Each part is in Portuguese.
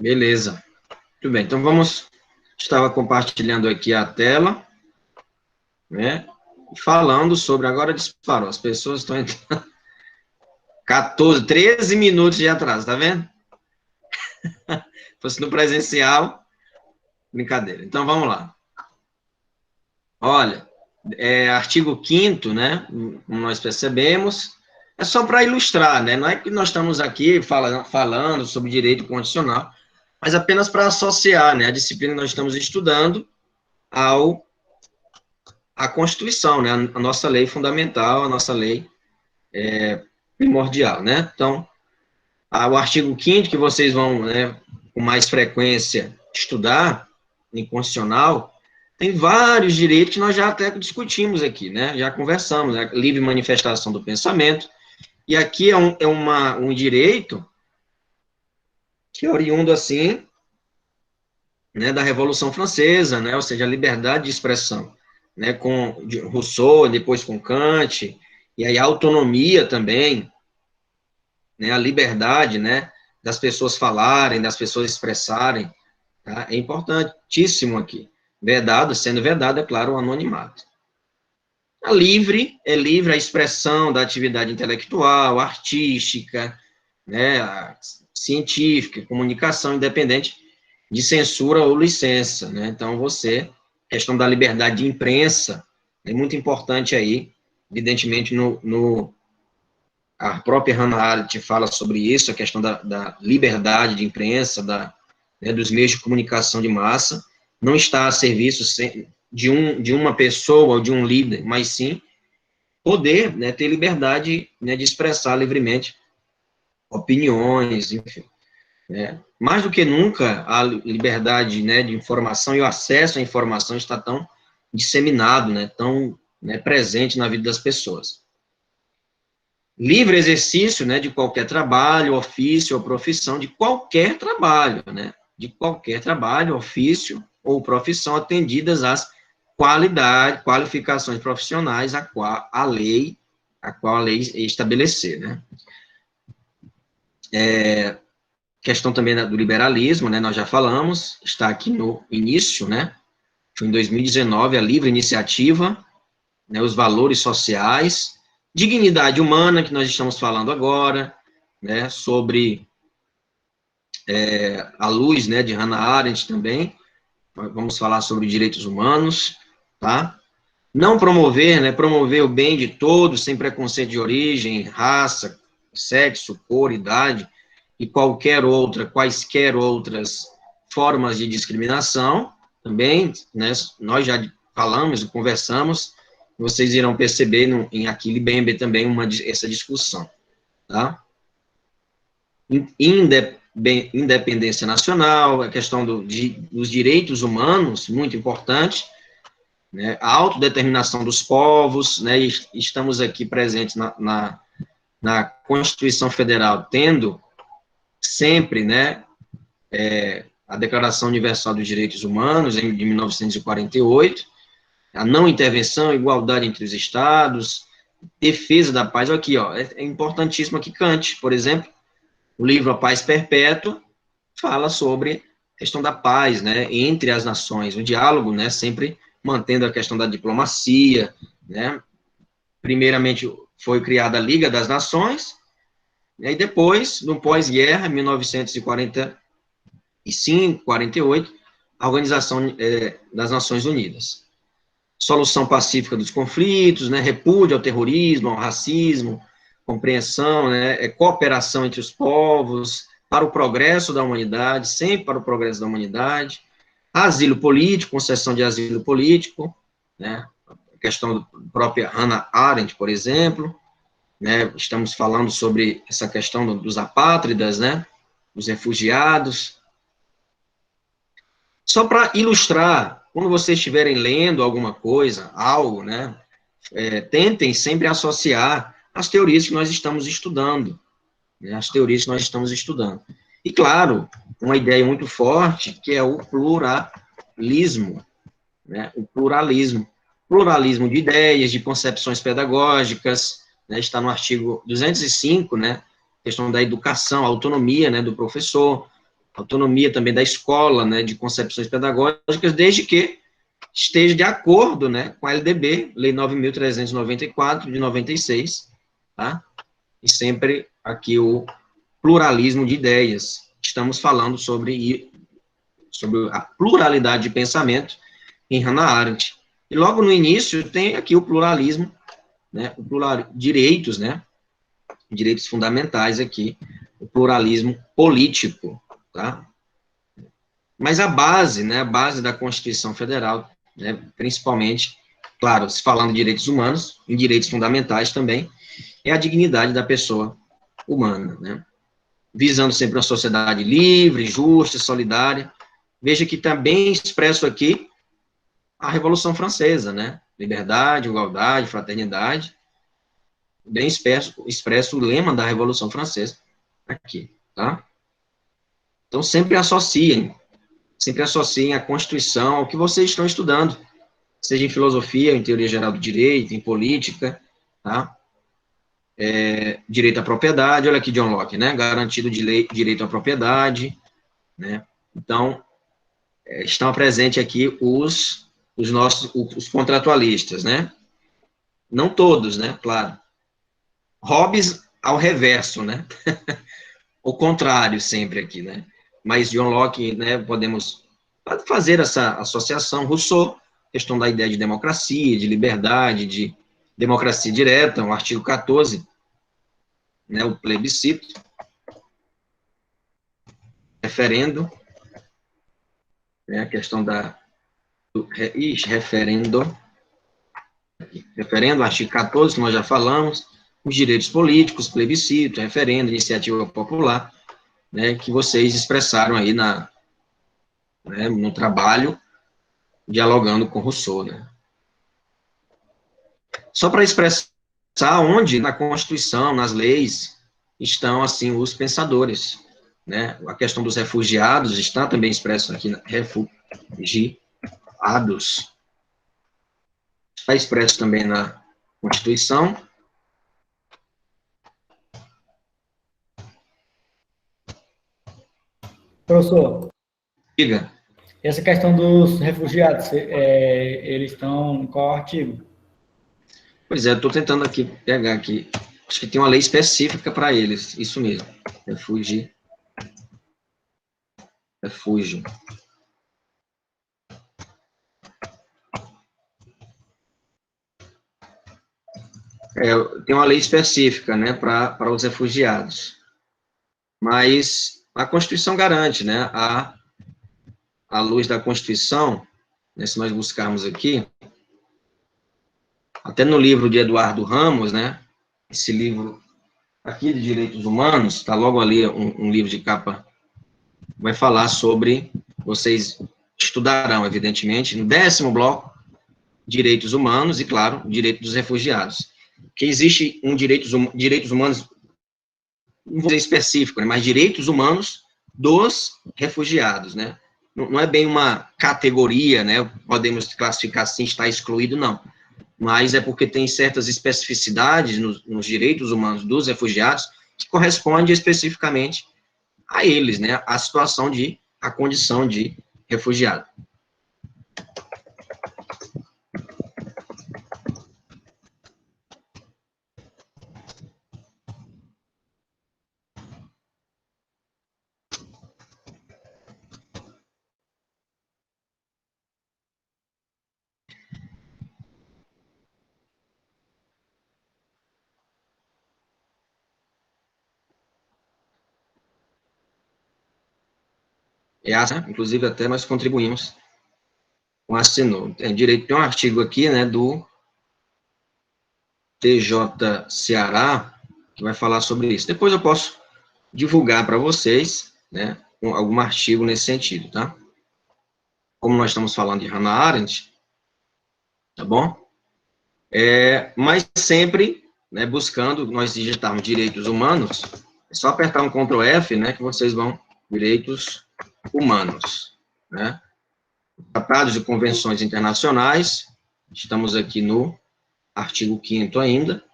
Beleza. Muito bem, então vamos... Estava compartilhando aqui a tela, né? Falando sobre... Agora disparou, as pessoas estão entrando... 14, 13 minutos de atraso, tá vendo? Se fosse no presencial, brincadeira. Então, vamos lá. Olha, artigo 5º, né? Como nós percebemos, é só para ilustrar, né? Não é que nós estamos aqui falando sobre direito constitucional, mas apenas para associar, né, a disciplina que nós estamos estudando à Constituição, né? A nossa lei fundamental, a nossa lei primordial, né? Então, o artigo 5º, que vocês vão, né, com mais frequência estudar, em constitucional, tem vários direitos que nós já até discutimos aqui, né? Já conversamos, né? Livre manifestação do pensamento, e aqui é um direito que é oriundo, assim, né, da Revolução Francesa, né? Ou seja, a liberdade de expressão, né? Com Rousseau, depois com Kant, e aí a autonomia também, né? A liberdade, né? Das pessoas falarem, das pessoas expressarem, tá? É importantíssimo aqui. Sendo vedado, é claro, o anonimato. É livre a expressão da atividade intelectual, artística, né, científica, comunicação, independente de censura ou licença, né? Então, questão da liberdade de imprensa, é muito importante aí, evidentemente, a própria Hannah Arendt fala sobre isso, a questão da liberdade de imprensa, né, dos meios de comunicação de massa, não está a serviço de uma pessoa ou de um líder, mas sim poder, né, ter liberdade, né, de expressar livremente opiniões, enfim. Né. Mais do que nunca, a liberdade, né, de informação e o acesso à informação está tão disseminado, né, tão, né, presente na vida das pessoas. Livre exercício, né, de qualquer trabalho, ofício ou profissão, de qualquer trabalho, né, de qualquer trabalho, ofício ou profissão, atendidas às qualificações profissionais a qual a lei estabelecer, né. Questão também do liberalismo, né, nós já falamos, está aqui no início, né, foi em 2019, a livre iniciativa, né, os valores sociais, dignidade humana, que nós estamos falando agora, né, sobre a luz, né, de Hannah Arendt também, vamos falar sobre direitos humanos, tá? Não promover, né, promover o bem de todos, sem preconceito de origem, raça, sexo, cor, idade, e quaisquer outras formas de discriminação, também, né, nós já falamos e conversamos, vocês irão perceber em Achille Mbembe também essa discussão, tá? Independência nacional, a questão dos direitos humanos, muito importante, né? A autodeterminação dos povos, né? Estamos aqui presentes na Constituição Federal, tendo sempre, né, a Declaração Universal dos Direitos Humanos, de 1948, a não intervenção, igualdade entre os estados, defesa da paz. Aqui, ó, é importantíssimo aqui Kant, por exemplo, o livro A Paz Perpétua fala sobre a questão da paz, né, entre as nações, o diálogo, né, sempre mantendo a questão da diplomacia, né. Primeiramente foi criada a Liga das Nações, e aí depois, no pós-guerra, 1945, 48, a Organização das Nações Unidas. Solução pacífica dos conflitos, né, repúdio ao terrorismo, ao racismo, compreensão, né, cooperação entre os povos, para o progresso da humanidade, sempre para o progresso da humanidade, asilo político, concessão de asilo político, né, a questão da própria Hannah Arendt, por exemplo, né, estamos falando sobre essa questão dos apátridas, né, dos refugiados. Só para ilustrar, quando vocês estiverem lendo alguma coisa, algo, né, tentem sempre associar as teorias que nós estamos estudando, né, as teorias que nós estamos estudando. E, claro, uma ideia muito forte, que é o pluralismo, né, o pluralismo de ideias, de concepções pedagógicas, né, está no artigo 205, né, questão da educação, autonomia, né, do professor, autonomia também da escola, né, de concepções pedagógicas, desde que esteja de acordo, né, com a LDB, Lei 9.394, de 96, tá? E sempre aqui o pluralismo de ideias. Estamos falando sobre a pluralidade de pensamento em Hannah Arendt. E logo no início tem aqui o pluralismo, né, direitos, né, direitos fundamentais aqui, o pluralismo político, tá? Mas a base, né, a base da Constituição Federal, né, principalmente, claro, se falando de direitos humanos, em direitos fundamentais também, é a dignidade da pessoa humana, né? Visando sempre uma sociedade livre, justa, solidária. Veja que está bem expresso aqui a Revolução Francesa, né? Liberdade, igualdade, fraternidade. Bem expresso o lema da Revolução Francesa aqui, tá? Então, sempre associem a Constituição ao que vocês estão estudando, seja em filosofia, em teoria geral do direito, em política, tá? Direito à propriedade, olha aqui John Locke, né? Garantido direito à propriedade, né? Então, estão presentes aqui os contratualistas, né? Não todos, né? Claro. Hobbes ao reverso, né? O contrário sempre aqui, né? Mas John Locke, né? Podemos fazer essa associação. Rousseau, questão da ideia de democracia, de liberdade, de democracia direta, o artigo 14, né? O plebiscito, referendo, né? A questão do referendo, artigo 14, que nós já falamos, os direitos políticos, plebiscito, referendo, iniciativa popular, né, que vocês expressaram aí no trabalho, dialogando com Rousseau, né. Só para expressar onde, na Constituição, nas leis, estão, assim, os pensadores, né, a questão dos refugiados está também expresso aqui, refugiados, está expresso também na Constituição. Professor, Diga. essa questão dos refugiados, eles estão em qual artigo? Pois é, eu estou tentando aqui pegar aqui. Acho que tem uma lei específica para eles, isso mesmo. Refúgio. Tem uma lei específica, né, para os refugiados. Mas a Constituição garante, né, à luz da Constituição, né, se nós buscarmos aqui, até no livro de Eduardo Ramos, né, esse livro aqui de Direitos Humanos, está logo ali um livro de capa, vai falar sobre, vocês estudarão, evidentemente, no 10º bloco, direitos humanos e, claro, direito dos refugiados. Que existe direitos humanos, não vou dizer específico, né, mas direitos humanos dos refugiados, né? Não é bem uma categoria, né? Podemos classificar assim, está excluído, não. Mas é porque tem certas especificidades nos direitos humanos dos refugiados que correspondem especificamente a eles, né? A condição de refugiado. Inclusive, até nós contribuímos com a Assinou. Tem um artigo aqui, né, do TJ Ceará, que vai falar sobre isso. Depois eu posso divulgar para vocês, né, algum artigo nesse sentido, tá? Como nós estamos falando de Hannah Arendt, tá bom? Mas sempre, né, buscando, nós digitarmos direitos humanos, é só apertar um Ctrl F, né, que vocês vão, direitos humanos, né? Tratados e convenções internacionais, estamos aqui no artigo 5º ainda,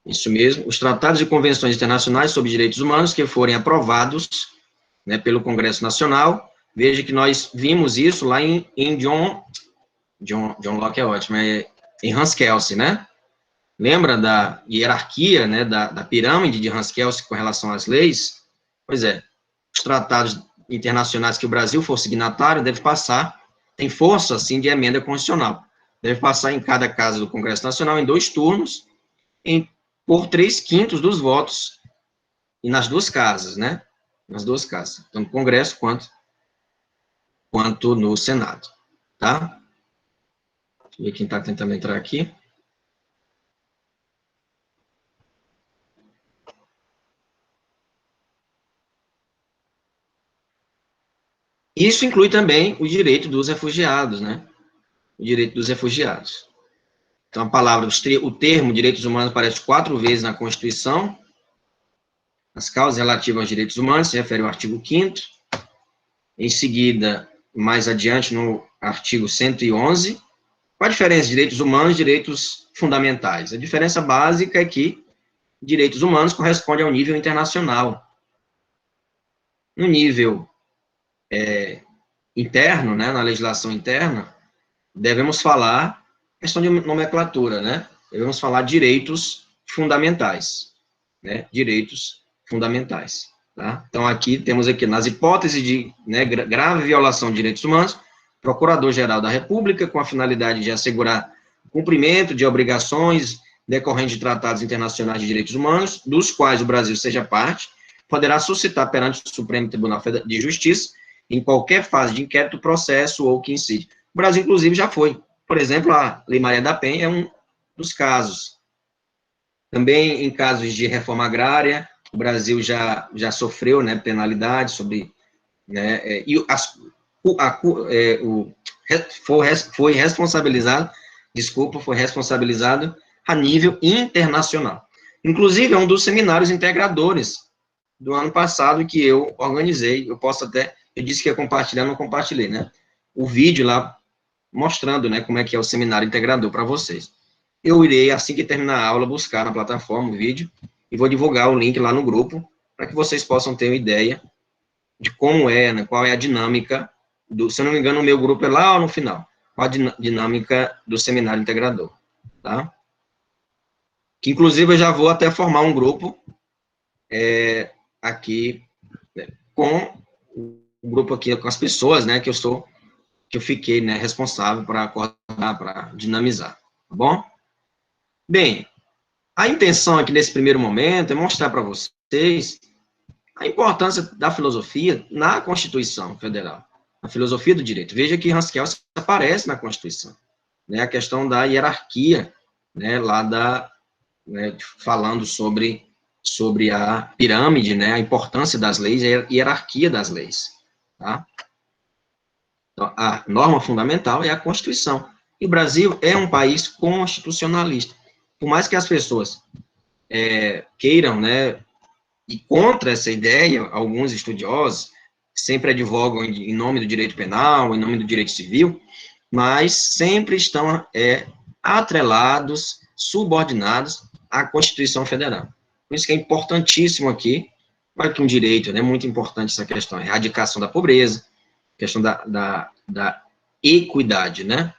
isso mesmo, os tratados e convenções internacionais sobre direitos humanos que forem aprovados né, pelo Congresso Nacional. Veja que nós vimos isso lá em John Locke é ótimo, em Hans Kelsen, né? Lembra da hierarquia, né, da pirâmide de Hans Kelsen com relação às leis? Pois é, os tratados internacionais que o Brasil for signatário deve passar, tem força, assim, de emenda constitucional. Deve passar em cada casa do Congresso Nacional em 2 turnos, por 3/5 dos votos, e nas 2 casas, né? Nas 2 casas, tanto no Congresso quanto no Senado, tá? Deixa eu ver quem está tentando entrar aqui. Isso inclui também o direito dos refugiados, né? O direito dos refugiados. Então, a palavra, o termo direitos humanos aparece 4 vezes na Constituição. As causas relativas aos direitos humanos se refere ao artigo 5º. Em seguida, mais adiante, no artigo 111. Qual a diferença de direitos humanos e direitos fundamentais? A diferença básica é que direitos humanos corresponde ao nível internacional. No nível interno, né, na legislação interna, devemos falar, questão de nomenclatura, né, devemos falar direitos fundamentais, né, direitos fundamentais, tá? Então, aqui, temos aqui, nas hipóteses de, né, grave violação de direitos humanos, Procurador-Geral da República, com a finalidade de assegurar o cumprimento de obrigações decorrentes de tratados internacionais de direitos humanos, dos quais o Brasil seja parte, poderá suscitar perante o Supremo Tribunal de Justiça, em qualquer fase de inquérito, processo ou que incide. O Brasil, inclusive, já foi. Por exemplo, a Lei Maria da Penha é um dos casos. Também, em casos de reforma agrária, o Brasil já sofreu, né, penalidade sobre, né, e foi responsabilizado a nível internacional. Inclusive, é um dos seminários integradores do ano passado que eu organizei. Eu disse que ia compartilhar, não compartilhei, né? O vídeo lá mostrando, né, como é que é o seminário integrador para vocês. Eu irei, assim que terminar a aula, buscar na plataforma o vídeo e vou divulgar o link lá no grupo para que vocês possam ter uma ideia de como é, né, qual é a dinâmica se eu não me engano, o meu grupo é lá no final, qual a dinâmica do seminário integrador, tá? Que, inclusive, eu já vou até formar um grupo aqui, né, com o grupo aqui, com as pessoas, né, que eu fiquei, né, responsável para coordenar, para dinamizar, tá bom? Bem, a intenção aqui nesse primeiro momento é mostrar para vocês a importância da filosofia na Constituição Federal, a filosofia do direito. Veja que Hans Kelsen aparece na Constituição, né, a questão da hierarquia, né, lá né, falando sobre a pirâmide, né, a importância das leis e a hierarquia das leis, tá? Então, a norma fundamental é a Constituição. E o Brasil é um país constitucionalista. Por mais que as pessoas queiram, né, e contra essa ideia, alguns estudiosos sempre advogam em nome do direito penal, em nome do direito civil, mas sempre estão atrelados, subordinados à Constituição Federal. Por isso que é importantíssimo aqui, para que um direito, né, muito importante essa questão, a erradicação da pobreza, questão da equidade, né,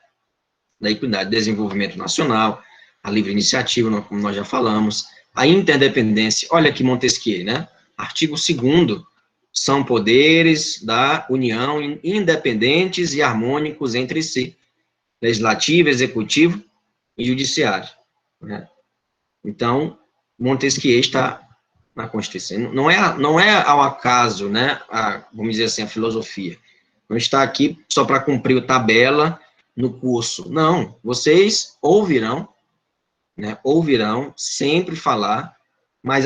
da equidade, desenvolvimento nacional, a livre iniciativa, como nós já falamos, a interdependência, olha aqui Montesquieu, né, artigo 2º, são poderes da União independentes e harmônicos entre si, legislativo, executivo e judiciário, né? Então, Montesquieu está na Constituição. Não é ao acaso, né, vamos dizer assim, a filosofia. Não está aqui só para cumprir tabela no curso. Não, vocês ouvirão, né, sempre falar, mas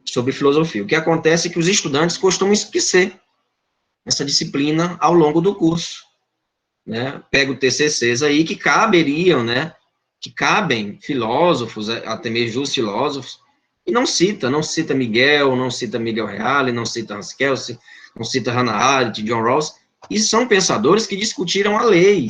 sobre filosofia. O que acontece é que os estudantes costumam esquecer essa disciplina ao longo do curso, né? Pega o TCCs aí que caberiam, né? Que cabem filósofos, até mesmo os filósofos, e não cita Miguel, não cita Miguel Reale, não cita Hans Kelsen, não cita Hannah Arendt, John Rawls, e são pensadores que discutiram a lei,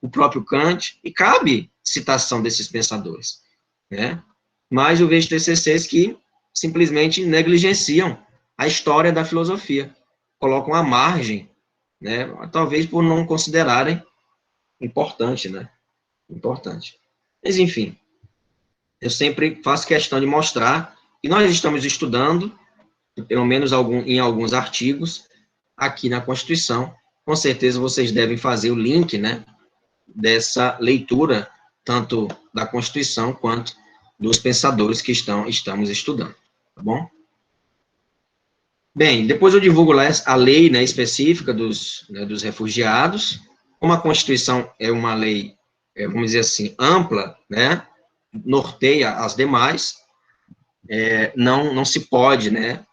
o próprio Kant, e cabe citação desses pensadores, né? Mas eu vejo TCCs que simplesmente negligenciam a história da filosofia. Colocam à margem, né? Talvez por não considerarem importante, né? Importante. Mas, enfim, eu sempre faço questão de mostrar que nós estamos estudando, pelo menos em alguns artigos, aqui na Constituição. Com certeza vocês devem fazer o link, né, dessa leitura, tanto da Constituição quanto dos pensadores que estamos estudando, tá bom? Bem, depois eu divulgo lá a lei, né, específica dos refugiados. Como a Constituição é uma lei, vamos dizer assim, ampla, né, norteia as demais, não se pode, né,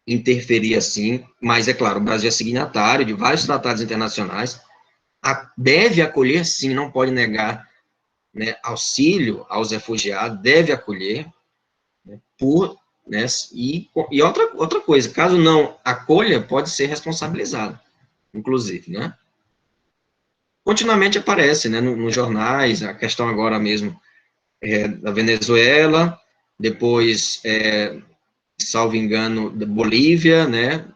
interferir assim, mas é claro, o Brasil é signatário de vários tratados internacionais, deve acolher, sim, não pode negar, né, auxílio aos refugiados, deve acolher, né, né, e outra coisa, caso não acolha, pode ser responsabilizado, inclusive, né. Continuamente aparece, né, nos jornais, a questão agora mesmo da Venezuela, depois, salvo engano, da Bolívia, né,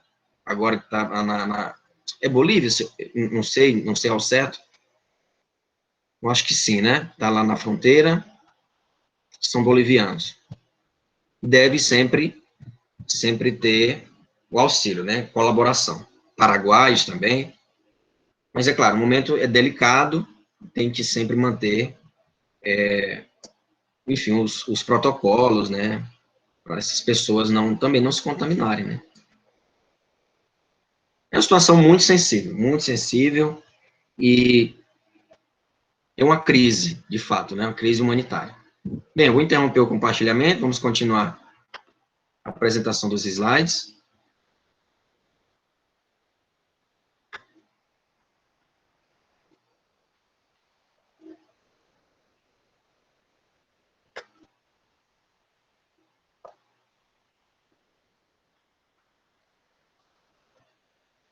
agora que está é Bolívia? Não sei ao certo. Eu acho que sim, né? Está lá na fronteira, são bolivianos. Deve sempre ter o auxílio, né? Colaboração. Paraguaios também. Mas, é claro, o momento é delicado, tem que sempre manter, enfim, os protocolos, né? Para essas pessoas também não se contaminarem, né? É uma situação muito sensível, e é uma crise, de fato, né? Uma crise humanitária. Bem, eu vou interromper o compartilhamento, vamos continuar a apresentação dos slides.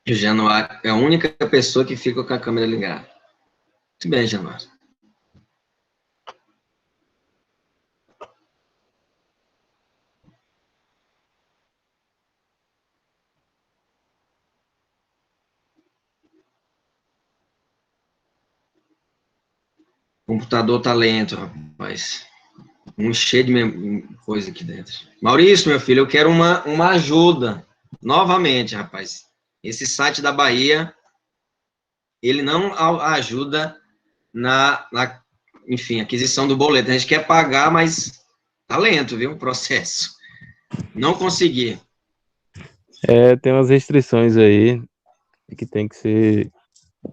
O Januário é a única pessoa que fica com a câmera ligada. Muito bem, Januário. O computador tá lento, rapaz. Cheio de coisa aqui dentro. Maurício, meu filho, eu quero uma ajuda. Novamente, rapaz. Esse site da Bahia, ele não ajuda enfim, aquisição do boleto. A gente quer pagar, mas tá lento, viu, o processo. Não consegui. Tem umas restrições aí que tem que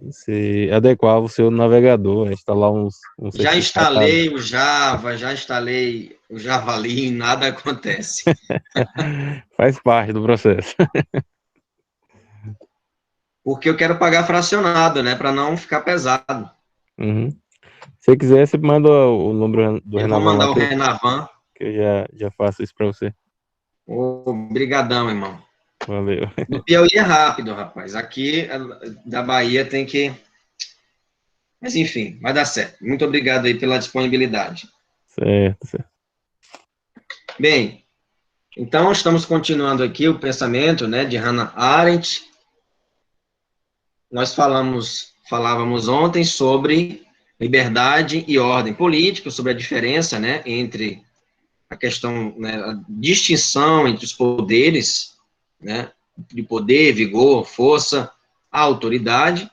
se adequar ao seu navegador, instalar uns Já instalei o Java, já instalei o Javali e nada acontece. Faz parte do processo. Porque eu quero pagar fracionado, né, para não ficar pesado. Uhum. Se quiser, você manda o número do Eu vou Renavan mandar lá, o Renavan. que eu já faço isso para você. Obrigadão, irmão. Valeu. No Piauí é rápido, rapaz. Aqui, da Bahia, tem que... Mas, enfim, vai dar certo. Muito obrigado aí pela disponibilidade. Certo. Bem, então, estamos continuando aqui o pensamento, né, de Hannah Arendt. Nós falávamos ontem sobre liberdade e ordem política, sobre a diferença, né, entre a questão, né, a distinção entre os poderes, né, de poder, vigor, força, autoridade,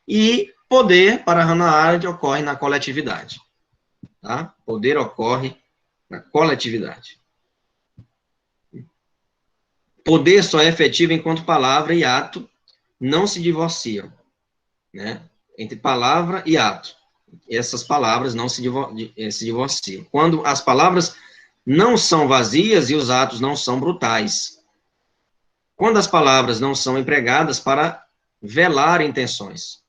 e poder, para Hannah Arendt, ocorre na coletividade. Tá? Poder ocorre na coletividade. Poder só é efetivo enquanto palavra e ato não se divorciam, né? Entre palavra e ato. Essas palavras não se divorciam. Quando as palavras não são vazias e os atos não são brutais. Quando as palavras não são empregadas para velar intenções.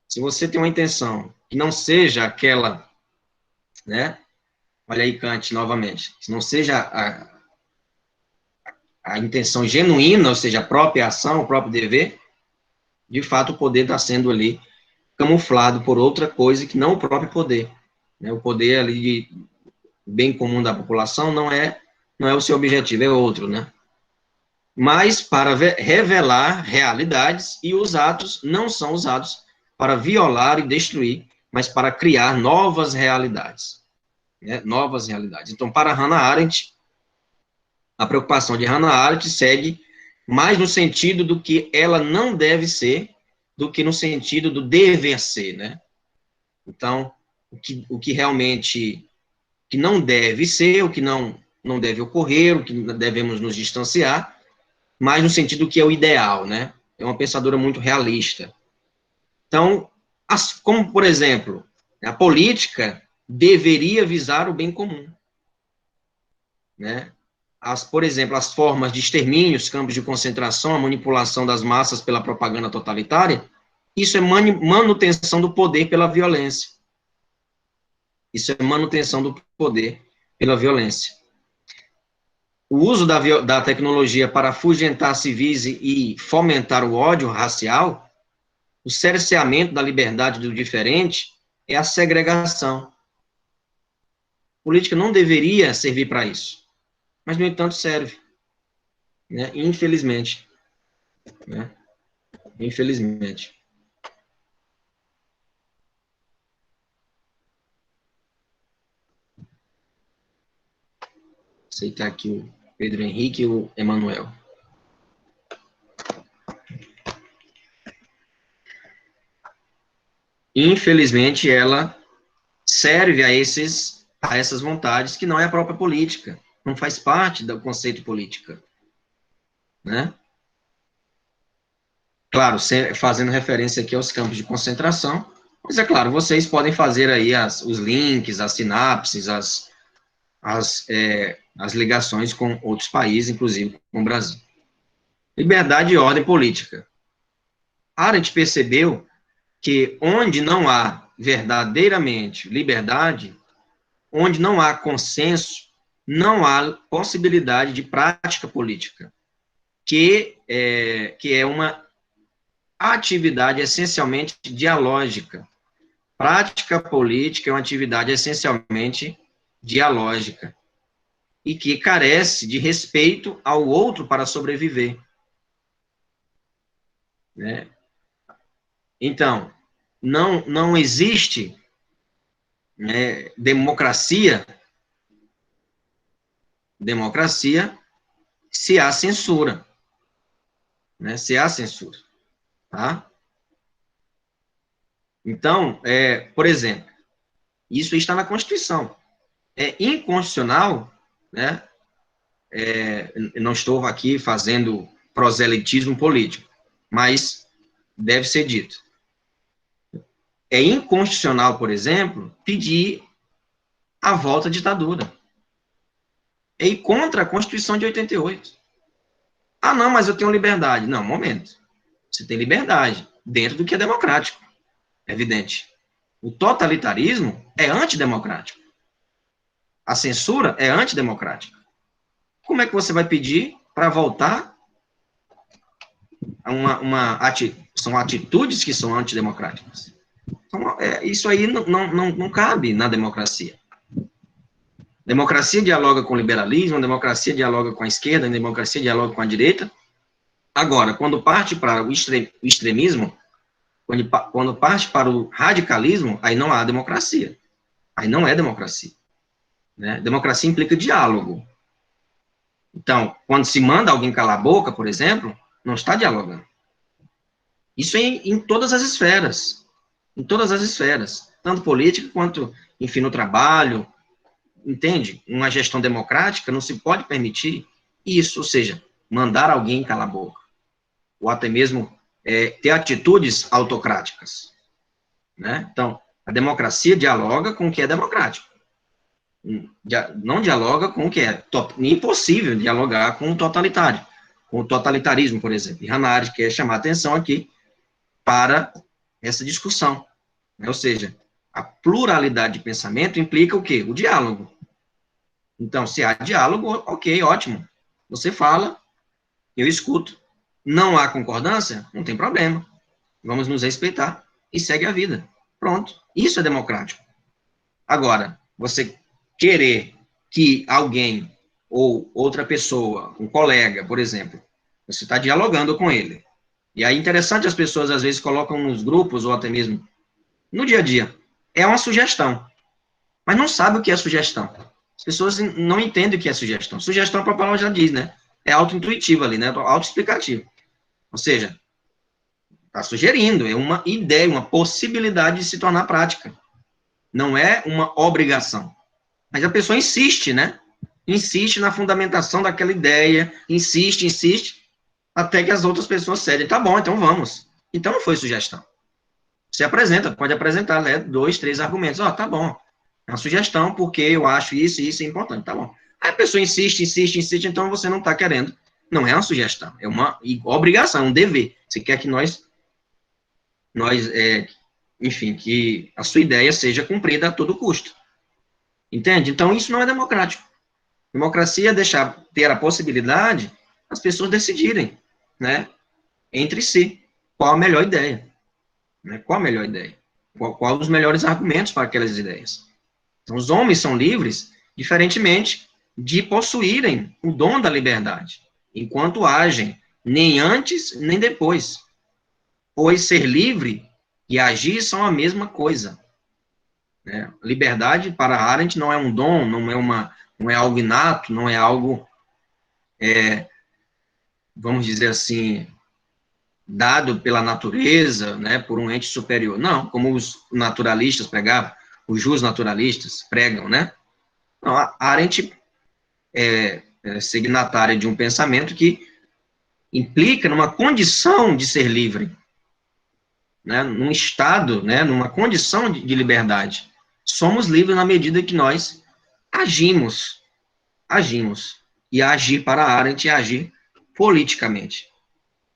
Se você tem uma intenção que não seja aquela, né? Olha aí Kant novamente. Se não seja a intenção genuína, ou seja, a própria ação, o próprio dever, de fato o poder está sendo ali camuflado por outra coisa que não o próprio poder. Né? O poder ali de bem comum da população não é o seu objetivo, é outro, né? mas para revelar realidades, e os atos não são usados para violar e destruir, mas para criar novas realidades. Né? Novas realidades. Então, para Hannah Arendt, a preocupação de Hannah Arendt segue mais no sentido do que ela não deve ser, do que no sentido do dever ser, né? Então, o que realmente que não deve ser, o que não deve ocorrer, o que devemos nos distanciar, mas no sentido que é o ideal, né? É uma pensadora muito realista. Então, como, por exemplo, a política deveria visar o bem comum, né? Por exemplo, as formas de extermínio, os campos de concentração, a manipulação das massas pela propaganda totalitária, isso é manutenção do poder pela violência. Isso é manutenção do poder pela violência. O uso da tecnologia para afugentar civis e fomentar o ódio racial, o cerceamento da liberdade do diferente, é a segregação. A política não deveria servir para isso, mas, no entanto, serve. Né? Infelizmente. Né? Infelizmente. Aceitar aqui o Pedro Henrique e o Emanuel. Infelizmente, ela serve a essas vontades que não é a própria política, não faz parte do conceito política. Né? Claro, fazendo referência aqui aos campos de concentração, mas é claro, vocês podem fazer aí os links, as sinapses, as ligações com outros países, inclusive com o Brasil. Liberdade e ordem política. Arendt percebeu que onde não há verdadeiramente liberdade, onde não há consenso, não há possibilidade de prática política, que é uma atividade essencialmente dialógica. Prática política é uma atividade essencialmente dialógica e que carece de respeito ao outro para sobreviver. Né? Então, não existe democracia se há censura. Né? Se há censura. Tá? Então, por exemplo, isso está na Constituição. É inconstitucional, né? Não estou aqui fazendo proselitismo político, mas deve ser dito. É inconstitucional, por exemplo, pedir a volta à ditadura. É ir contra a Constituição de 88. Ah, não, mas eu tenho liberdade. Não, momento. Você tem liberdade dentro do que é democrático. É evidente. O totalitarismo é antidemocrático. A censura é antidemocrática. Como é que você vai pedir para voltar a são atitudes que são antidemocráticas? Então, isso aí não cabe na democracia. Democracia dialoga com o liberalismo, a democracia dialoga com a esquerda, a democracia dialoga com a direita. Agora, quando parte para o extremismo, quando parte para o radicalismo, aí não há democracia. Aí não é democracia. Né? Democracia implica diálogo. Então, quando se manda alguém calar a boca, por exemplo, não está dialogando. Isso é em todas as esferas. Em todas as esferas. Tanto política quanto, enfim, no trabalho. Entende? Uma gestão democrática não se pode permitir isso, ou seja, mandar alguém calar a boca. Ou até mesmo ter atitudes autocráticas. Né? Então, a democracia dialoga com o que é democrático. Não dialoga com o que é impossível dialogar com o totalitário, com o totalitarismo, por exemplo. E Hannah Arendt quer chamar a atenção aqui para essa discussão. Né? Ou seja, a pluralidade de pensamento implica o quê? O diálogo. Então, se há diálogo, ok, ótimo. Você fala, eu escuto. Não há concordância? Não tem problema. Vamos nos respeitar e segue a vida. Pronto. Isso é democrático. Agora, você querer que alguém ou outra pessoa, um colega, por exemplo, Você está dialogando com ele. E aí, interessante, as pessoas, às vezes, colocam nos grupos, ou até mesmo no dia a dia. É uma sugestão. Mas não sabe o que é sugestão. As pessoas não entendem o que é sugestão. Sugestão, a palavra já diz, né? É auto-intuitivo ali, né? Auto-explicativo. Ou seja, está sugerindo, é uma ideia, uma possibilidade de se tornar prática. Não é uma obrigação. Mas a pessoa insiste, né? Insiste na fundamentação daquela ideia, insiste, até que as outras pessoas cedem. Tá bom, então vamos. Então não foi sugestão. Você apresenta, pode apresentar, né, 2, 3 argumentos. Ó, tá bom. É uma sugestão, porque eu acho isso e isso é importante. Tá bom. Aí a pessoa insiste, então você não está querendo. Não é uma sugestão, é uma obrigação, um dever. Você quer que enfim, que a sua ideia seja cumprida a todo custo. Entende? Então isso não é democrático. Democracia é deixar ter a possibilidade as pessoas decidirem, né, entre si, qual a melhor ideia. Né? Qual a melhor ideia? Qual os melhores argumentos para aquelas ideias? Então, os homens são livres, diferentemente de possuírem o dom da liberdade, enquanto agem, nem antes, nem depois. Pois ser livre e agir são a mesma coisa. Né? Liberdade, para Arendt, não é um dom, não é algo inato, não é algo, vamos dizer assim, dado pela natureza, né, por um ente superior. Não, como os naturalistas pregavam, os justnaturalistas pregam, né? Não, a Arendt é signatária de um pensamento que implica numa condição de ser livre, né, num estado, né, numa condição de liberdade. Somos livres na medida que nós agimos. E agir para Arendt é agir politicamente.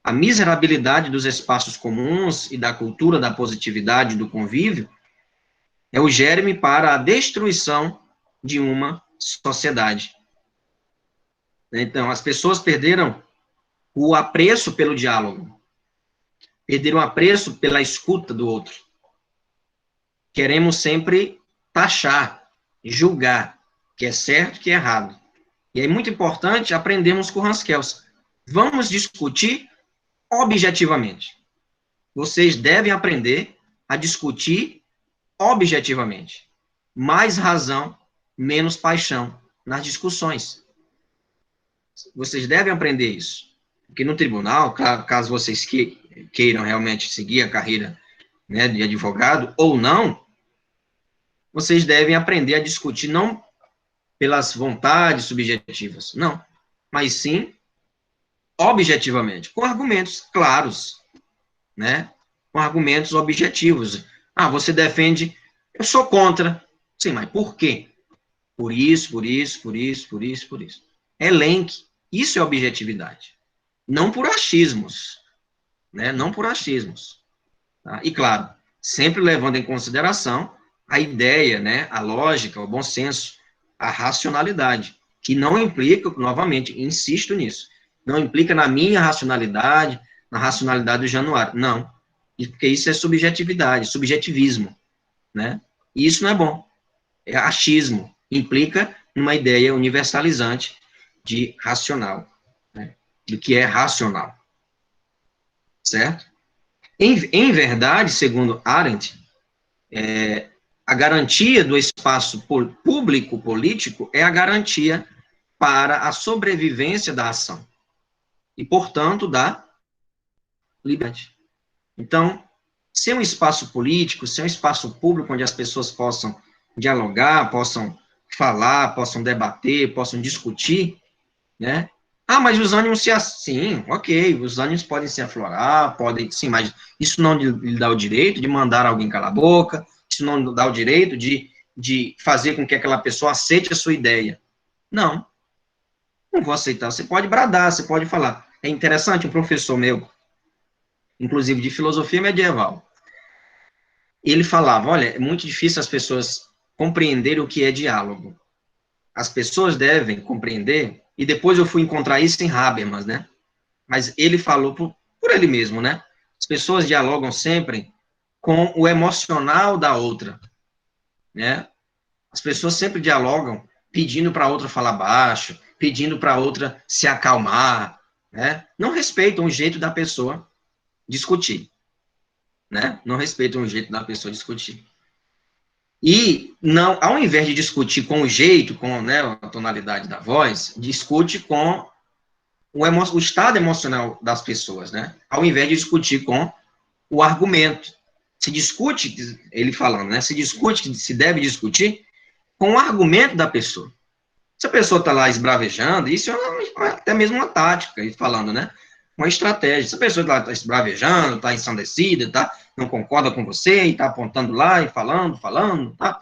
A miserabilidade dos espaços comuns e da cultura da positividade do convívio é o germe para a destruição de uma sociedade. Então, as pessoas perderam o apreço pelo diálogo, perderam o apreço pela escuta do outro. Queremos sempre taxar, julgar, que é certo, que é errado. E é muito importante aprendermos com Hans Kelsen. Vamos discutir objetivamente. Vocês devem aprender a discutir objetivamente. Mais razão, menos paixão nas discussões. Vocês devem aprender isso. Porque no tribunal, caso vocês queiram realmente seguir a carreira, né, de advogado ou não, vocês devem aprender a discutir não pelas vontades subjetivas, não, mas sim objetivamente, com argumentos claros, né? Com argumentos objetivos. Ah, você defende, eu sou contra. Sim, mas por quê? Por isso. Elenque. Isso é objetividade. Não por achismos, né? Não por achismos. Tá? E, claro, sempre levando em consideração a ideia, né? A lógica, o bom senso, a racionalidade, que não implica, novamente, insisto nisso, não implica na minha racionalidade, na racionalidade do Januário. Não. Porque isso é subjetividade, subjetivismo. Né? E isso não é bom. É achismo. Implica numa ideia universalizante de racional. Né? Do que é racional. Certo? Em verdade, segundo Arendt, a garantia do espaço público político é a garantia para a sobrevivência da ação. E, portanto, da liberdade. Então, ser um espaço político, ser um espaço público onde as pessoas possam dialogar, possam falar, possam debater, possam discutir, né? Ah, mas os ânimos se assim, ok, os ânimos podem se aflorar, podem, sim, mas isso não lhe dá o direito de mandar alguém calar a boca, isso não dá o direito de fazer com que aquela pessoa aceite a sua ideia. Não vou aceitar. Você pode bradar, você pode falar. É interessante, um professor meu, inclusive de filosofia medieval, ele falava, olha, é muito difícil as pessoas compreenderem o que é diálogo. As pessoas devem compreender, e depois eu fui encontrar isso em Habermas, né? Mas ele falou por ele mesmo, né? As pessoas dialogam sempre com o emocional da outra, né? As pessoas sempre dialogam pedindo para a outra falar baixo, pedindo para a outra se acalmar, né? Não respeitam o jeito da pessoa discutir, né? Não respeitam o jeito da pessoa discutir. E, não, ao invés de discutir com o jeito, com, né, a tonalidade da voz, discute com o estado emocional das pessoas, né? Ao invés de discutir com o argumento. Se discute, ele falando, né? Se discute, que se deve discutir com o argumento da pessoa. Se a pessoa está lá esbravejando, isso é até mesmo uma tática, falando, né? Uma estratégia. Se a pessoa está esbravejando, está ensandecida, tá, não concorda com você, e está apontando lá e falando, tá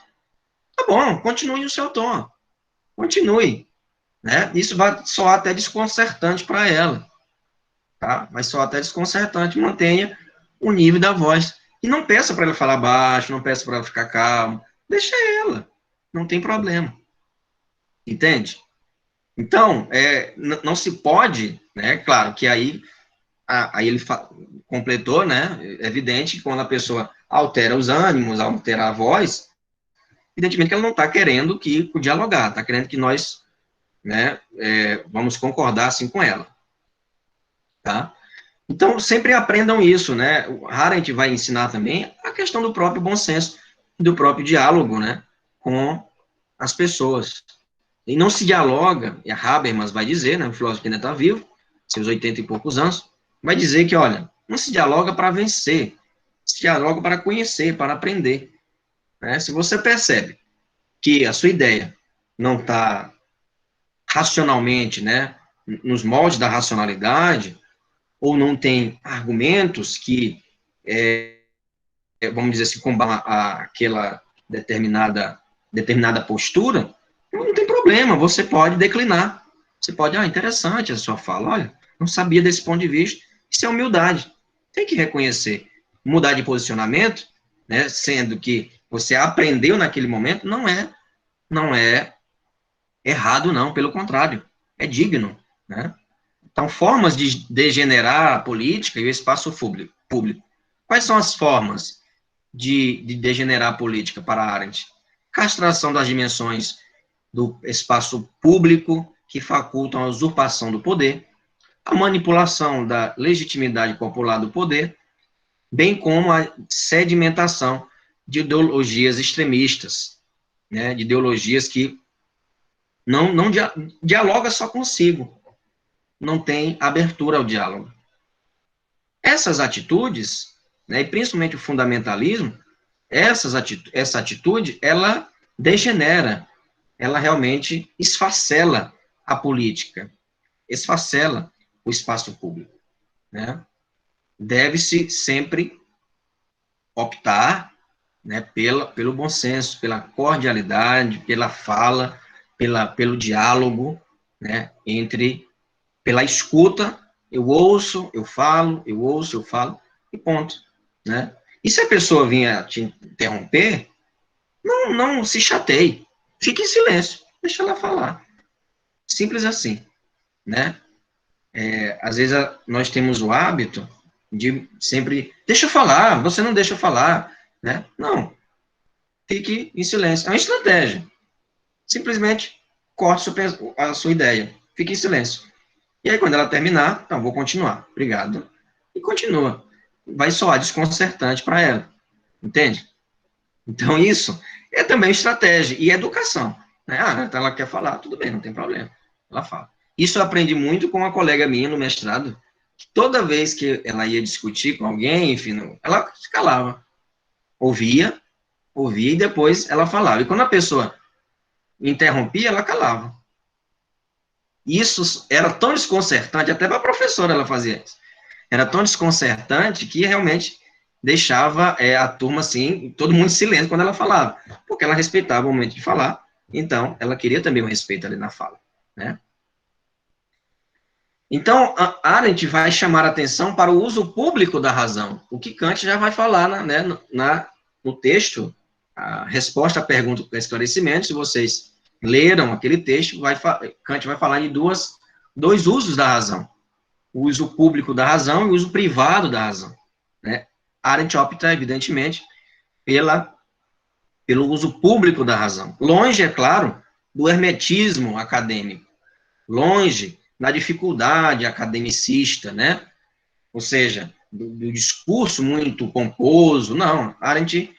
bom, continue o seu tom. Continue. Né? Isso vai soar até desconcertante para ela. Tá? Vai soar até desconcertante. Mantenha o nível da voz. E não peça para ela falar baixo, não peça para ela ficar calma. Deixa ela. Não tem problema. Entende? Então, não se pode, né? Claro que aí ele completou, né? É evidente que quando a pessoa altera os ânimos, altera a voz, evidentemente que ela não está querendo dialogar, está querendo que nós, né, vamos concordar assim com ela. Tá? Então, sempre aprendam isso, né? O Arendt vai ensinar também a questão do próprio bom senso, do próprio diálogo, né? Com as pessoas. E não se dialoga, e a Habermas vai dizer, né, um filósofo que ainda está vivo, seus 80 e poucos anos, vai dizer que, olha, não se dialoga para vencer, se dialoga para conhecer, para aprender. Né? Se você percebe que a sua ideia não está racionalmente, né, nos moldes da racionalidade, ou não tem argumentos que, vamos dizer assim, combatam aquela determinada postura, não tem problema, você pode declinar. Você pode, interessante a sua fala, olha, não sabia desse ponto de vista. Isso é humildade. Tem que reconhecer. Mudar de posicionamento, né, sendo que você aprendeu naquele momento, não é errado, não, pelo contrário, é digno, né? Então, formas de degenerar a política e o espaço público. Quais são as formas de degenerar a política para Arendt? Castração das dimensões do espaço público que facultam a usurpação do poder, a manipulação da legitimidade popular do poder, bem como a sedimentação de ideologias extremistas, né, de ideologias que não dialoga só consigo, não tem abertura ao diálogo. Essas atitudes, né, e principalmente o fundamentalismo, essa atitude, ela degenera, ela realmente esfacela a política, esfacela o espaço público. Né? Deve-se sempre optar, né, pelo bom senso, pela cordialidade, pela fala, pelo diálogo, né, pela escuta, eu ouço, eu falo, eu ouço, eu falo, e ponto. Né? E se a pessoa vinha te interromper, não se chateie, fique em silêncio, deixa ela falar. Simples assim, né? Às vezes nós temos o hábito de sempre, deixa eu falar, você não deixa eu falar, né? Não, fique em silêncio. É uma estratégia. Simplesmente corte a sua ideia, fique em silêncio. E aí, quando ela terminar, então, vou continuar. Obrigado. E continua. Vai soar desconcertante para ela. Entende? Então, isso é também estratégia e educação. Né? Então ela quer falar, tudo bem, não tem problema. Ela fala. Isso eu aprendi muito com uma colega minha no mestrado, que toda vez que ela ia discutir com alguém, enfim, ela se calava. Ouvia e depois ela falava. E quando a pessoa interrompia, ela calava. Isso era tão desconcertante, até para a professora ela fazia isso. Era tão desconcertante que realmente deixava a turma assim, todo mundo em silêncio quando ela falava, porque ela respeitava o momento de falar, então ela queria também o respeito ali na fala, né? Então, a Arendt vai chamar a atenção para o uso público da razão, o que Kant já vai falar no texto, a resposta à pergunta com esclarecimento, se vocês leram aquele texto, Kant vai falar de dois usos da razão, o uso público da razão e o uso privado da razão, né? Arendt opta, evidentemente, pelo uso público da razão. Longe, é claro, do hermetismo acadêmico. Longe na dificuldade academicista, né? Ou seja, do discurso muito pomposo. Não, Arendt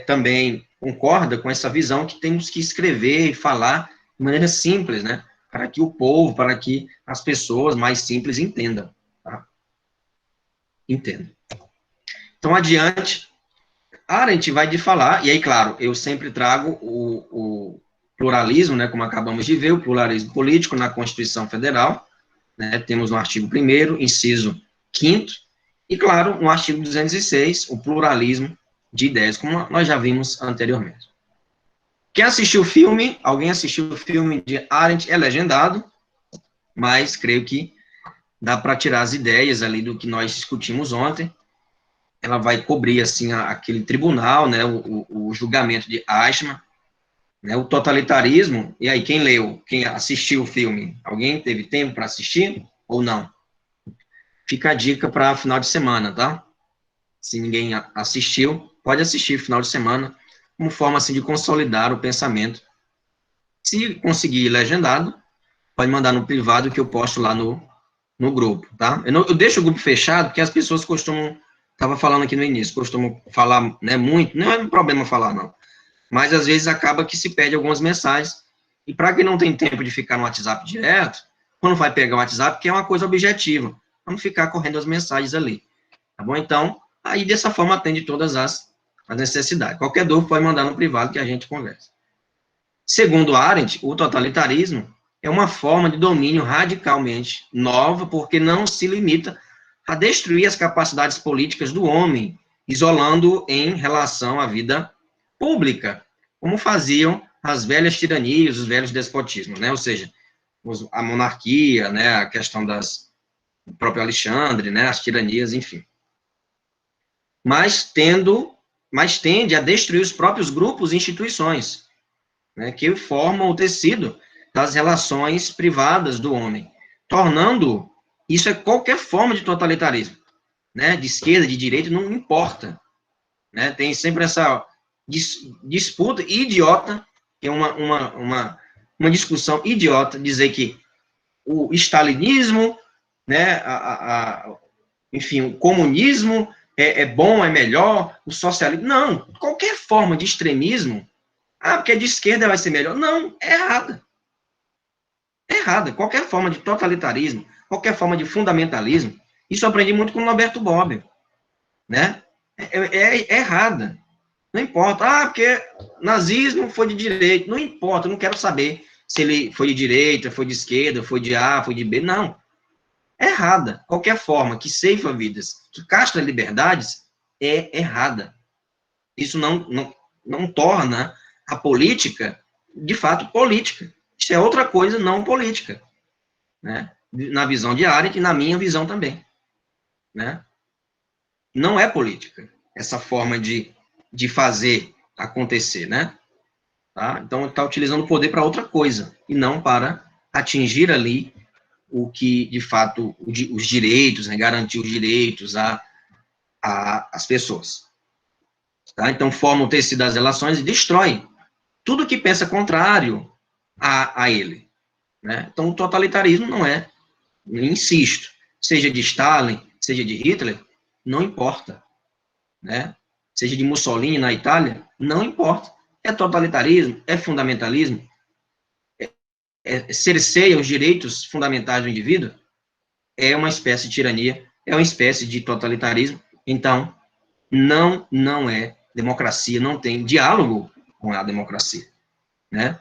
também concorda com essa visão que temos que escrever e falar de maneira simples, né? Para que o povo, para que as pessoas mais simples entendam. Tá? Entendam. Então, adiante, Arendt vai de falar, e aí, claro, eu sempre trago o pluralismo, né, como acabamos de ver, o pluralismo político na Constituição Federal, né, temos no artigo 1º, inciso 5º, e, claro, no artigo 206, o pluralismo de ideias, como nós já vimos anteriormente. Quem assistiu o filme, alguém assistiu o filme de Arendt, é legendado, mas creio que dá para tirar as ideias ali do que nós discutimos ontem. Ela vai cobrir, assim, aquele tribunal, né, o julgamento de Eichmann, né, o totalitarismo. E aí, quem leu, quem assistiu o filme, alguém teve tempo para assistir ou não? Fica a dica para final de semana, tá? Se ninguém assistiu, pode assistir final de semana, como forma, assim, de consolidar o pensamento. Se conseguir legendado, pode mandar no privado que eu posto lá no grupo, tá? Eu deixo o grupo fechado, porque as pessoas costumam, estava falando aqui no início, costumam falar, né, muito, não é um problema falar, não, mas às vezes acaba que se perde algumas mensagens, e para quem não tem tempo de ficar no WhatsApp direto, quando vai pegar o WhatsApp, que é uma coisa objetiva, vamos ficar correndo as mensagens ali, tá bom? Então, aí dessa forma atende todas as necessidades. Qualquer dúvida pode mandar no privado que a gente conversa. Segundo Arendt, o totalitarismo é uma forma de domínio radicalmente nova, porque não se limita a destruir as capacidades políticas do homem, isolando em relação à vida pública, como faziam as velhas tiranias, os velhos despotismos, né? Ou seja, a monarquia, né? A questão do próprio Alexandre, né? As tiranias, enfim. Mas tende a destruir os próprios grupos e instituições, né, que formam o tecido das relações privadas do homem, tornando isso qualquer forma de totalitarismo, né, de esquerda, de direita, não importa, né, tem sempre essa disputa idiota, que é uma discussão idiota, dizer que o stalinismo, né, enfim, o comunismo é bom, é melhor, o socialismo, não, qualquer forma de extremismo. Porque de esquerda vai ser melhor. Não, é errada. É errada. Qualquer forma de totalitarismo, qualquer forma de fundamentalismo, isso eu aprendi muito com o Norberto Bobbio, né? É errada. Não importa. Porque nazismo foi de direita. Não importa, eu não quero saber se ele foi de direita, foi de esquerda, foi de A, foi de B. Não. É errada. Qualquer forma que ceifa vidas, que castra liberdades, é errada. Isso não torna a política, de fato, política. Isso é outra coisa não política, né? Na visão de Arendt e na minha visão também, né? Não é política essa forma de fazer acontecer, né? Tá? Então, está utilizando o poder para outra coisa, e não para atingir ali o que, de fato, os direitos, né? Garantir os direitos às pessoas. Tá? Então, forma o tecido das relações e destrói tudo que pensa contrário a ele. Né? Então, o totalitarismo não é, insisto, seja de Stalin, seja de Hitler, não importa. Né? Seja de Mussolini na Itália, não importa. É totalitarismo, é fundamentalismo, cerceia os direitos fundamentais do indivíduo, é uma espécie de tirania, é uma espécie de totalitarismo. Então, não é democracia, não tem diálogo com a democracia. Né?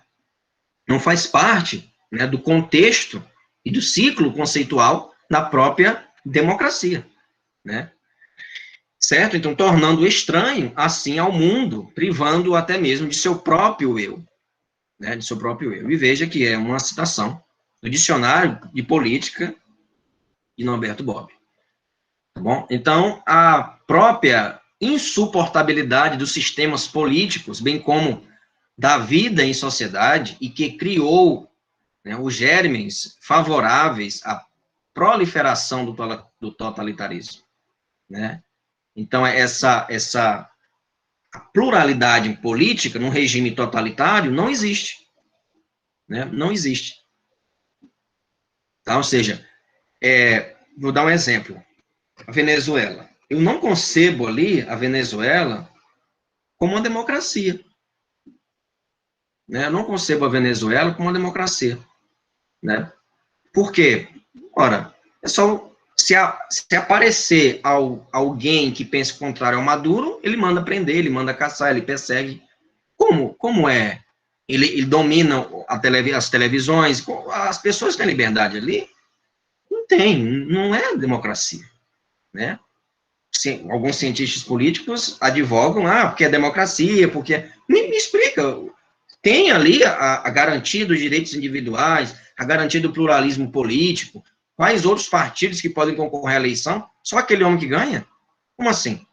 Não faz parte, né, do contexto e do ciclo conceitual da própria democracia, né? Certo? Então, tornando estranho, assim, ao mundo, privando até mesmo de seu próprio eu, né, de seu próprio eu. E veja que é uma citação do Dicionário de Política de Norberto Bobbio. Tá bom? Então, a própria insuportabilidade dos sistemas políticos, bem como da vida em sociedade, e que criou, né, os germes favoráveis à proliferação do totalitarismo, né? Então, essa pluralidade política num regime totalitário não existe, né? Não existe. Tá? Ou seja, vou dar um exemplo. A Venezuela. Eu não concebo ali a Venezuela como uma democracia. Né? Eu não concebo a Venezuela como uma democracia. Né? Por quê? Ora, é só se aparecer alguém que pense o contrário ao Maduro, ele manda prender, ele manda caçar, ele persegue. Como é? Ele domina as televisões, as pessoas têm liberdade ali? Não tem, não é democracia, né? Alguns cientistas políticos advogam, porque é democracia, porque... Me explica, tem ali a garantia dos direitos individuais, a garantia do pluralismo político, quais outros partidos que podem concorrer à eleição? Só aquele homem que ganha? Como assim?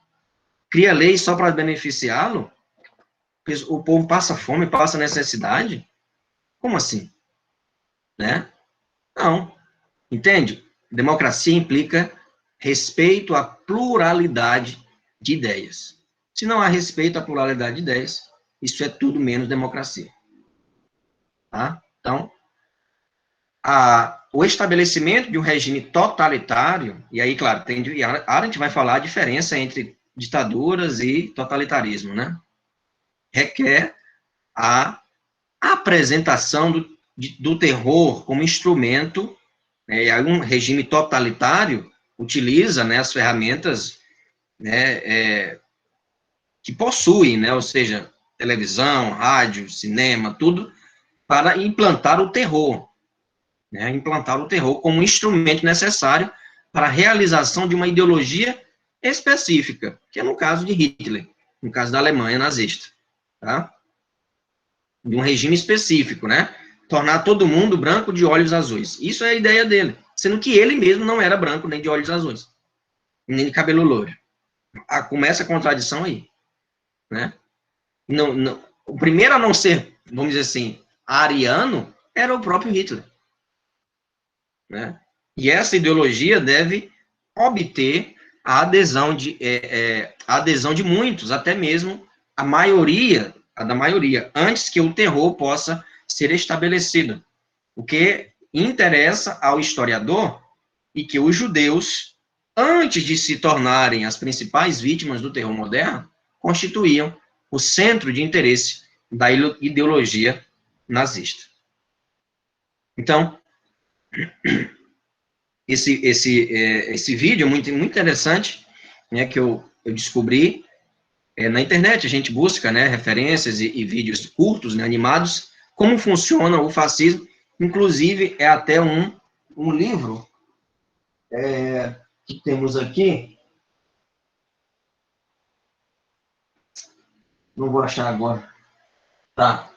Cria lei só para beneficiá-lo? O povo passa fome, passa necessidade? Como assim? Né? Não. Entende? Democracia implica respeito à pluralidade de ideias. Se não há respeito à pluralidade de ideias, isso é tudo menos democracia. Tá? Então, o estabelecimento de um regime totalitário, e aí, claro, Arendt vai falar a diferença entre ditaduras e totalitarismo, né? Requer a apresentação do terror como instrumento, um regime totalitário utiliza, né, as ferramentas, né, que possuem, né, ou seja, televisão, rádio, cinema, tudo, para implantar o terror, né, implantar o terror como um instrumento necessário para a realização de uma ideologia específica, que é no caso de Hitler, no caso da Alemanha nazista, tá? De um regime específico, né? Tornar todo mundo branco de olhos azuis. Isso é a ideia dele, sendo que ele mesmo não era branco nem de olhos azuis, nem de cabelo loiro. Começa a contradição aí, né? O primeiro a não ser, vamos dizer assim, ariano, era o próprio Hitler, né? E essa ideologia deve obter a adesão de muitos, até mesmo a da maioria, antes que o terror possa ser estabelecido. O que interessa ao historiador e que os judeus, antes de se tornarem as principais vítimas do terror moderno, constituíam o centro de interesse da ideologia nazista. Então, esse vídeo é muito interessante, né, que eu descobri na internet. A gente busca, né, referências e vídeos curtos, né, animados, como funciona o fascismo. Inclusive, é até um livro que temos aqui. Não vou achar agora. Tá.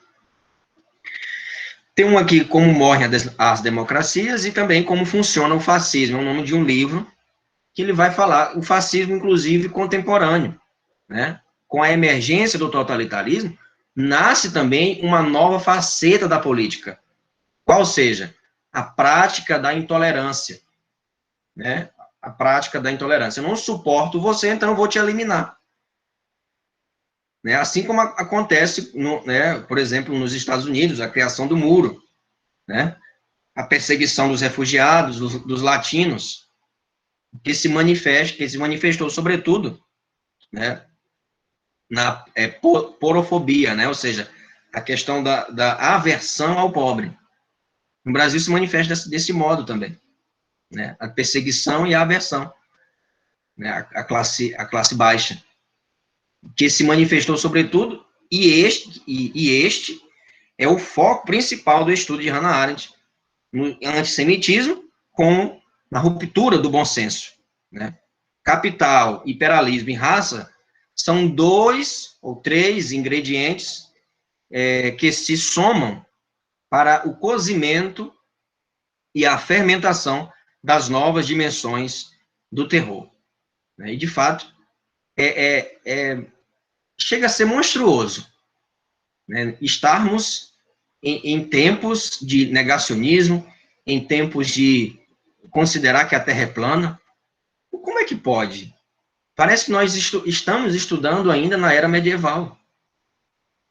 Tem um aqui, Como Morrem as Democracias, e também Como Funciona o Fascismo. É o nome de um livro que ele vai falar o fascismo, inclusive, contemporâneo, né? Com a emergência do totalitarismo, nasce também uma nova faceta da política, qual seja a prática da intolerância, né? A prática da intolerância. Eu não suporto você, então eu vou te eliminar. Né? Assim como acontece, né, por exemplo, nos Estados Unidos, a criação do muro, né? A perseguição dos refugiados, dos latinos, que se manifestou, sobretudo, né, na porofobia, né? Ou seja, a questão da aversão ao pobre. No Brasil se manifesta desse modo também, né? A perseguição e a aversão, né? A classe baixa, que se manifestou sobretudo, e este é o foco principal do estudo de Hannah Arendt, no antissemitismo com a ruptura do bom senso, né? Capital, imperialismo e raça são 2 ou 3 ingredientes que se somam para o cozimento e a fermentação das novas dimensões do terror. E, de fato, chega a ser monstruoso, né? Estarmos em tempos de negacionismo, em tempos de considerar que a Terra é plana. Como é que pode? Parece que nós estamos estudando ainda na era medieval,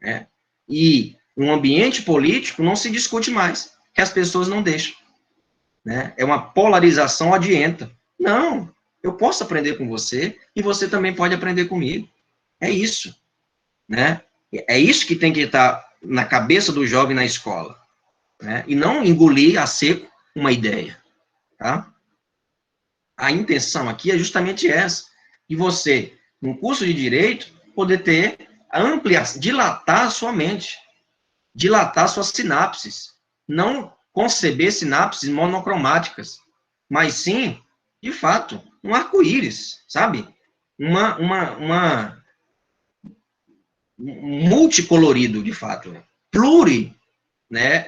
né? E no ambiente político não se discute mais, que as pessoas não deixam. né? É uma polarização odienta. Não, eu posso aprender com você e você também pode aprender comigo. É isso, né? É isso que tem que estar na cabeça do jovem na escola, né? E não engolir a seco uma ideia, tá? A intenção aqui é justamente essa, de você, no curso de Direito, poder ter ampliação, dilatar a sua mente, dilatar suas sinapses, não conceber sinapses monocromáticas, mas sim, de fato, um arco-íris, sabe? Um multicolorido, de fato, pluri, né,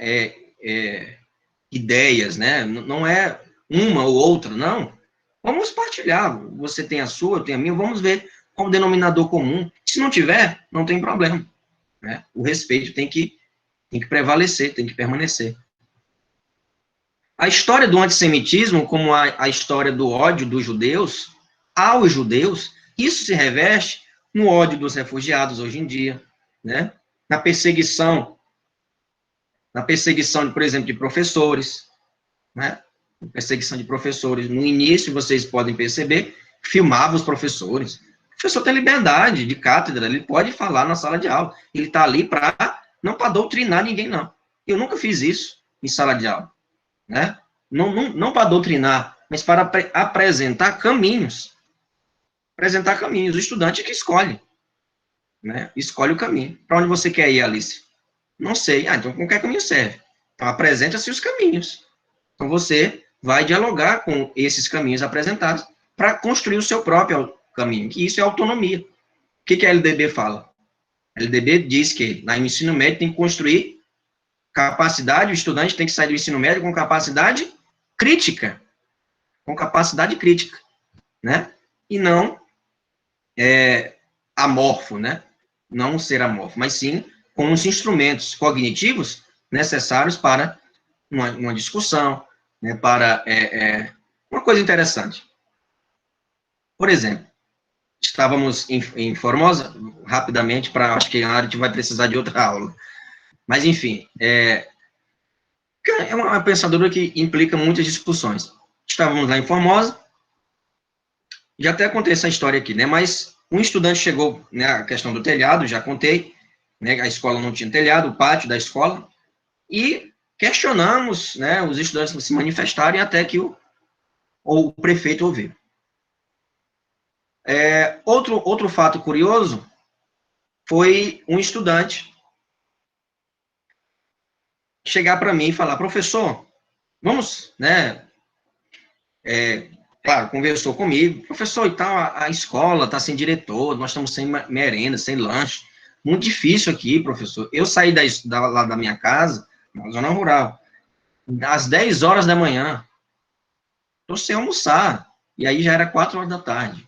ideias, né, não é uma ou outra, não. Vamos partilhar, você tem a sua, eu tenho a minha, vamos ver qual o denominador comum. Se não tiver, não tem problema, né? O respeito tem que prevalecer, tem que permanecer. A história do antissemitismo, como a história do ódio dos judeus, aos judeus, isso se reveste no ódio dos refugiados hoje em dia, né? Na perseguição, por exemplo, de professores, né? Perseguição de professores. No início, vocês podem perceber, filmava os professores. O professor tem liberdade de cátedra, ele pode falar na sala de aula. Ele está ali não para doutrinar ninguém, não. Eu nunca fiz isso em sala de aula, né? Não para doutrinar, mas para apresentar caminhos. Apresentar caminhos. O estudante é que escolhe, né? Escolhe o caminho. Para onde você quer ir, Alice? Não sei. Então qualquer caminho serve. Então apresenta-se os caminhos. Então você vai dialogar com esses caminhos apresentados para construir o seu próprio caminho, que isso é autonomia. O que a LDB fala? A LDB diz que no ensino médio tem que construir capacidade, o estudante tem que sair do ensino médio com capacidade crítica, né? E não amorfo, né? Não ser amorfo, mas sim com os instrumentos cognitivos necessários para uma discussão, né, para uma coisa interessante. Por exemplo, estávamos em Formosa, rapidamente, acho que a gente vai precisar de outra aula. Mas, enfim, é uma pensadora que implica muitas discussões. Estávamos lá em Formosa, já até contei essa história aqui, né, mas um estudante chegou, né, a questão do telhado, já contei, né, a escola não tinha telhado, o pátio da escola, e questionamos, né, os estudantes se manifestarem até que o prefeito ouviu. Outro fato curioso foi um estudante chegar para mim e falar, professor, vamos, né, claro, conversou comigo, professor, e tal, a escola está sem diretor, nós estamos sem merenda, sem lanche, muito difícil aqui, professor. Eu saí lá da minha casa, na zona rural, às 10 horas da manhã, estou sem almoçar, e aí já era 4 horas da tarde.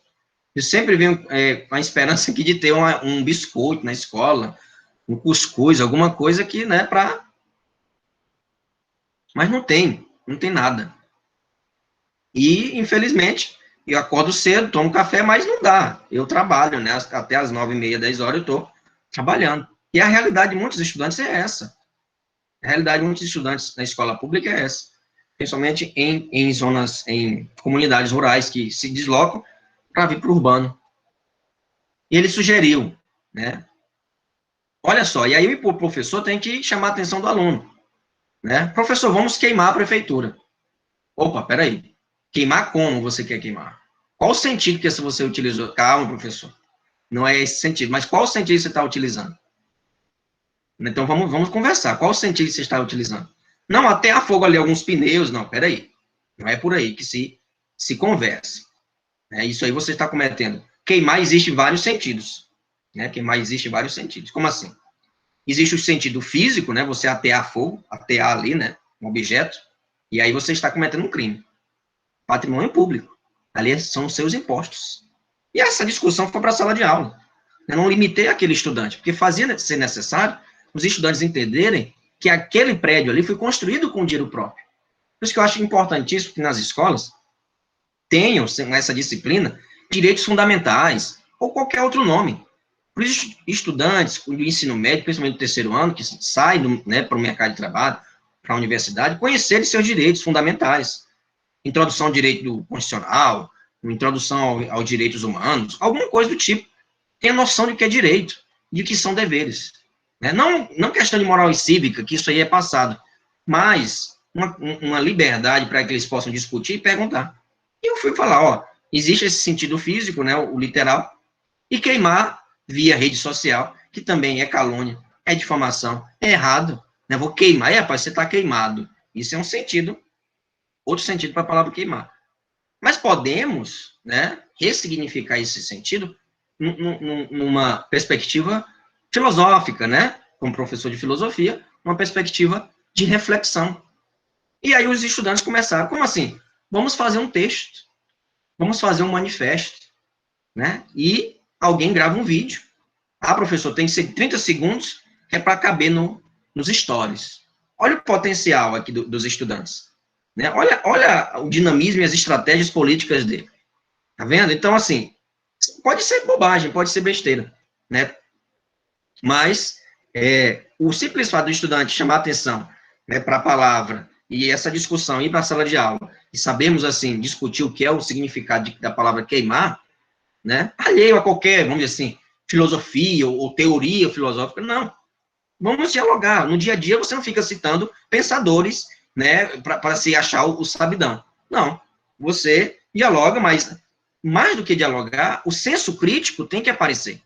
Eu sempre venho com a esperança aqui de ter um biscoito na escola, um cuscuz, alguma coisa que, né, Mas não tem nada. E, infelizmente, eu acordo cedo, tomo café, mas não dá. Eu trabalho, né, até as 9h30, 10 horas eu estou trabalhando. E a realidade de muitos estudantes é essa. A realidade de muitos estudantes na escola pública é essa. Principalmente em zonas, em comunidades rurais que se deslocam para vir para o urbano. E ele sugeriu, né? Olha só, e aí o professor tem que chamar a atenção do aluno, né? Professor, vamos queimar a prefeitura. Opa, peraí. Queimar como você quer queimar? Qual o sentido que você utilizou? Calma, professor. Não é esse sentido, mas qual o sentido você está utilizando? Então, vamos conversar. Qual o sentido que você está utilizando? Não, até a fogo ali, alguns pneus. Não, peraí. Não é por aí que se conversa. Isso aí você está cometendo. Queimar existe vários sentidos. Né? Queimar existe vários sentidos. Como assim? Existe o sentido físico, né? Você atear fogo, atear ali, né? Um objeto. E aí você está cometendo um crime. Patrimônio público. Ali são os seus impostos. E essa discussão foi para a sala de aula. Eu não limitei aquele estudante, porque fazia ser necessário os estudantes entenderem que aquele prédio ali foi construído com dinheiro próprio. Por isso que eu acho importantíssimo que nas escolas tenham essa disciplina, direitos fundamentais, ou qualquer outro nome. Para os estudantes do ensino médio, principalmente do terceiro ano, que saem, né, para o mercado de trabalho, para a universidade, conhecerem seus direitos fundamentais. Introdução ao direito constitucional, introdução aos direitos humanos, alguma coisa do tipo. Tenha noção de que é direito, de que são deveres. Né? Não questão de moral e cívica, que isso aí é passado, mas uma liberdade para que eles possam discutir e perguntar. E eu fui falar, ó, existe esse sentido físico, né, o literal, e queimar via rede social, que também é calúnia, é difamação, é errado. Né? Vou queimar, rapaz, você está queimado. Isso é um sentido, outro sentido para a palavra queimar. Mas podemos, né, ressignificar esse sentido numa perspectiva filosófica, né, como professor de filosofia, uma perspectiva de reflexão. E aí os estudantes começaram, como assim? Vamos fazer um texto, vamos fazer um manifesto, né, e alguém grava um vídeo. Ah, professor, tem que ser 30 segundos, que é para caber nos stories. Olha o potencial aqui dos estudantes. Né? Olha o dinamismo e as estratégias políticas dele. Tá vendo? Então, assim, pode ser bobagem, pode ser besteira, né? Mas o simples fato do estudante chamar atenção, né, para a palavra e essa discussão ir para a sala de aula e sabermos, assim, discutir o que é o significado da palavra queimar, né? Alheio a qualquer, vamos dizer assim, filosofia ou teoria filosófica, não. Vamos dialogar. No dia a dia, você não fica citando pensadores, né, para se achar o sabidão. Não. Você dialoga, mas mais do que dialogar, o senso crítico tem que aparecer.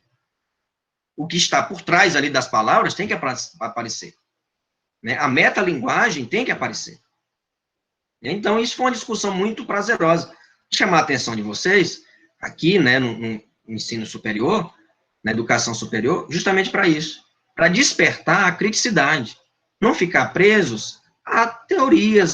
O que está por trás ali das palavras tem que aparecer. Né? A metalinguagem tem que aparecer. Então, isso foi uma discussão muito prazerosa. Chamar a atenção de vocês, aqui, né, no ensino superior, na educação superior, justamente para isso. Para despertar a criticidade. Não ficar presos a teorias,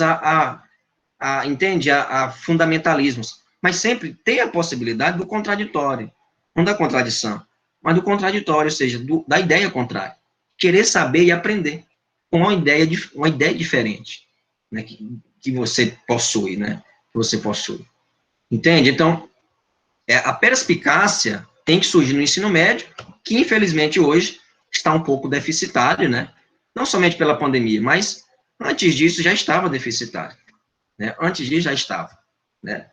entende? A fundamentalismos. Mas sempre ter a possibilidade do contraditório. Não da contradição, mas do contraditório, ou seja, da ideia contrária. Querer saber e aprender com uma ideia diferente, né, que você possui, né? Que você possui. Entende? Então, a perspicácia tem que surgir no ensino médio, que infelizmente hoje está um pouco deficitário, né? Não somente pela pandemia, mas antes disso já estava deficitário. Né? Antes disso já estava. Né?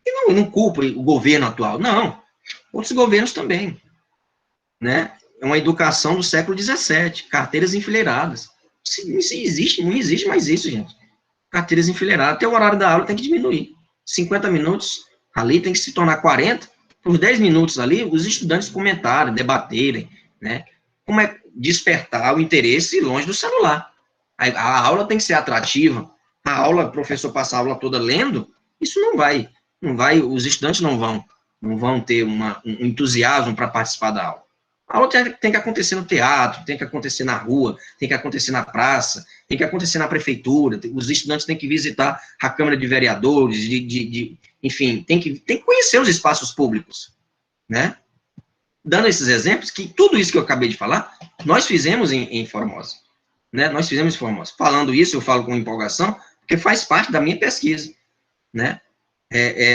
E não culpa o governo atual, não. Outros governos também. Né? É uma educação do século XVII, carteiras enfileiradas. Não existe mais isso, gente. Carteiras enfileiradas. Até o horário da aula tem que diminuir. 50 minutos ali tem que se tornar 40. Por 10 minutos ali, os estudantes comentarem, debaterem, né? Como é despertar o interesse longe do celular. A aula tem que ser atrativa. A aula, o professor passar a aula toda lendo, isso não vai, os estudantes não vão ter um entusiasmo para participar da aula. A aula tem que acontecer no teatro, tem que acontecer na rua, tem que acontecer na praça, tem que acontecer na prefeitura, os estudantes têm que visitar a Câmara de Vereadores, enfim, tem que conhecer os espaços públicos, né? Dando esses exemplos, que tudo isso que eu acabei de falar, nós fizemos em Formosa, né? Nós fizemos em Formosa. Falando isso, eu falo com empolgação, porque faz parte da minha pesquisa, né?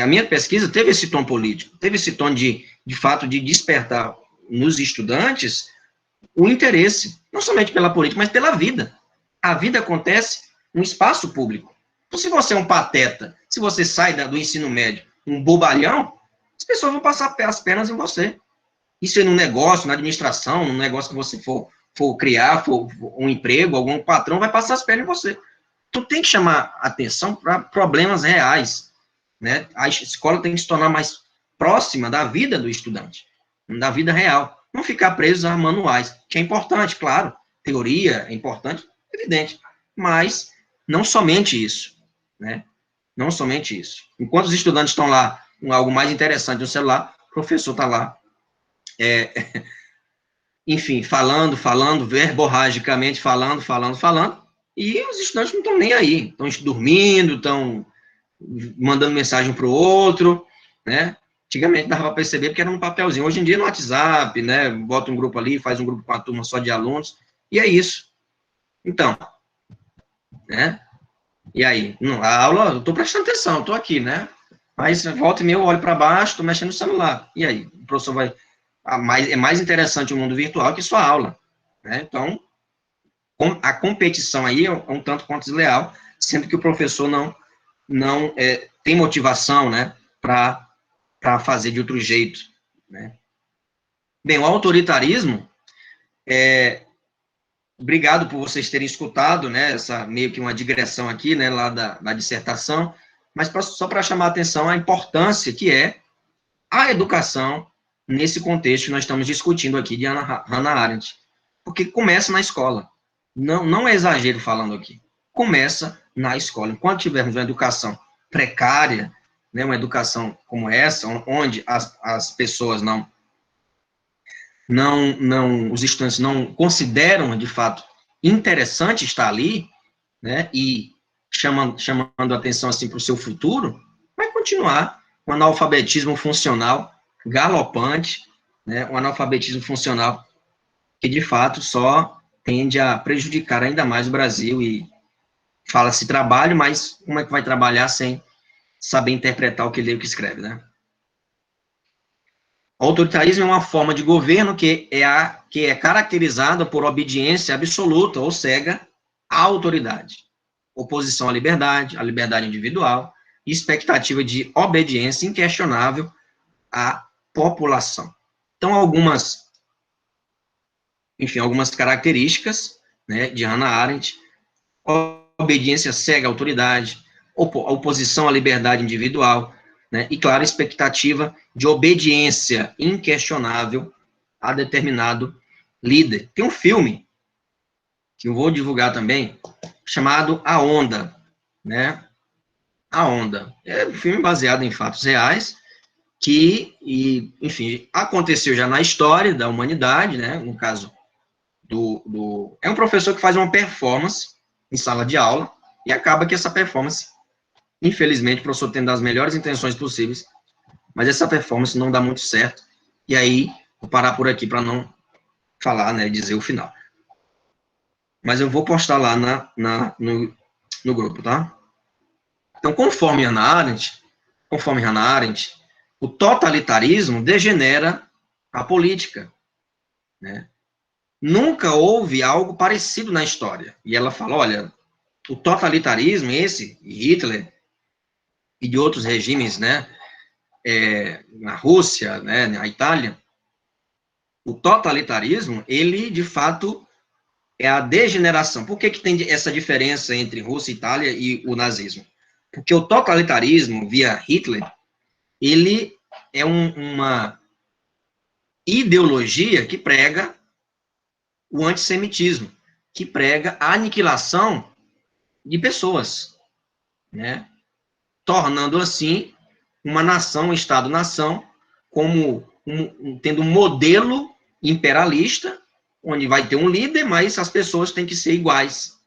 A minha pesquisa teve esse tom político, teve esse tom de fato, de despertar nos estudantes o interesse, não somente pela política, mas pela vida. A vida acontece no espaço público. Então, se você é um pateta, se você sai do ensino médio, um bobalhão, as pessoas vão passar as pernas em você. Isso é num negócio, na administração, num negócio que você for criar, for um emprego, algum patrão vai passar as pernas em você. Então, tem que chamar atenção para problemas reais, né? A escola tem que se tornar mais próxima da vida do estudante, da vida real. Não ficar preso a manuais, que é importante, claro. Teoria é importante, evidente. Mas não somente isso, né? Não somente isso. Enquanto os estudantes estão lá com algo mais interessante no celular, o professor está lá, enfim, falando, verborragicamente, falando, e os estudantes não estão nem aí. Estão dormindo, estão mandando mensagem para o outro, né? Antigamente dava para perceber porque era um papelzinho. Hoje em dia no WhatsApp, né? Bota um grupo ali, faz um grupo com a turma só de alunos, e é isso. Então, né? E aí? A aula, eu estou prestando atenção, estou aqui, né? Mas volta e meia eu olho para baixo, estou mexendo no celular. E aí? O professor vai... É mais interessante o mundo virtual que sua aula, né? Então, a competição aí é um tanto quanto desleal, sendo que o professor não tem motivação, né, para fazer de outro jeito, né. Bem, o autoritarismo, obrigado por vocês terem escutado, né, essa meio que uma digressão aqui, né, lá da dissertação, mas só para chamar a atenção a importância que é a educação nesse contexto que nós estamos discutindo aqui de Hannah Arendt, porque começa na escola. Não é exagero falando aqui. Começa na escola. Enquanto tivermos uma educação precária, né, uma educação como essa, onde as pessoas os estudantes não consideram, de fato, interessante estar ali, né, e chamando a atenção, assim, para o seu futuro, vai continuar um analfabetismo funcional galopante, né, um analfabetismo funcional que, de fato, só tende a prejudicar ainda mais o Brasil, e fala-se trabalho, mas como é que vai trabalhar sem saber interpretar o que lê e o que escreve, né? O autoritarismo é uma forma de governo que é caracterizada por obediência absoluta ou cega à autoridade, oposição à liberdade individual, e expectativa de obediência inquestionável à população. Então, algumas características, né, de Hannah Arendt: obediência cega à autoridade, oposição à liberdade individual, né, e, claro, expectativa de obediência inquestionável a determinado líder. Tem um filme, que eu vou divulgar também, chamado A Onda, né? A Onda. É um filme baseado em fatos reais, enfim, aconteceu já na história da humanidade, né? No caso é um professor que faz uma performance em sala de aula, e acaba que essa performance, infelizmente, o professor tendo as melhores intenções possíveis, mas essa performance não dá muito certo, e aí vou parar por aqui para não falar, né, dizer o final. Mas eu vou postar lá no grupo, tá? Então, conforme Hannah Arendt, o totalitarismo degenera a política, né? Nunca houve algo parecido na história. E ela fala, olha, o totalitarismo, Hitler e de outros regimes, né, na Rússia, né, na Itália, o totalitarismo, ele, de fato, é a degeneração. Por que tem essa diferença entre Rússia, Itália e o nazismo? Porque o totalitarismo, via Hitler, ele é uma ideologia que prega o antissemitismo, que prega a aniquilação de pessoas, né? Tornando, assim, uma nação, um Estado-nação, como tendo um modelo imperialista, onde vai ter um líder, mas as pessoas têm que ser iguais,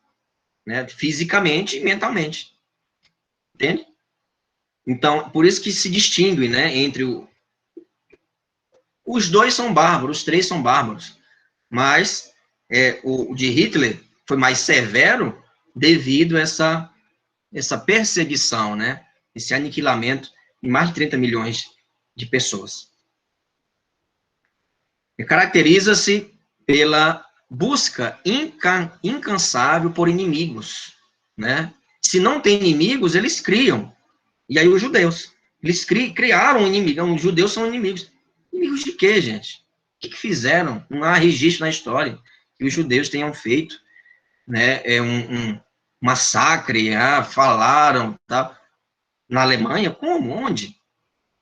né? Fisicamente e mentalmente. Entende? Então, por isso que se distingue, né, entre os dois são bárbaros, os três são bárbaros, mas o de Hitler foi mais severo devido a essa perseguição, né, esse aniquilamento de mais de 30 milhões de pessoas. Caracteriza-se pela busca incansável por inimigos, né? Se não tem inimigos, eles criam. E aí os judeus, eles criaram um inimigo. Os judeus são inimigos. Inimigos de quê, gente? O que fizeram? Não há registro na história que os judeus tenham feito, né, um massacre, falaram, tá? Na Alemanha, como? Onde?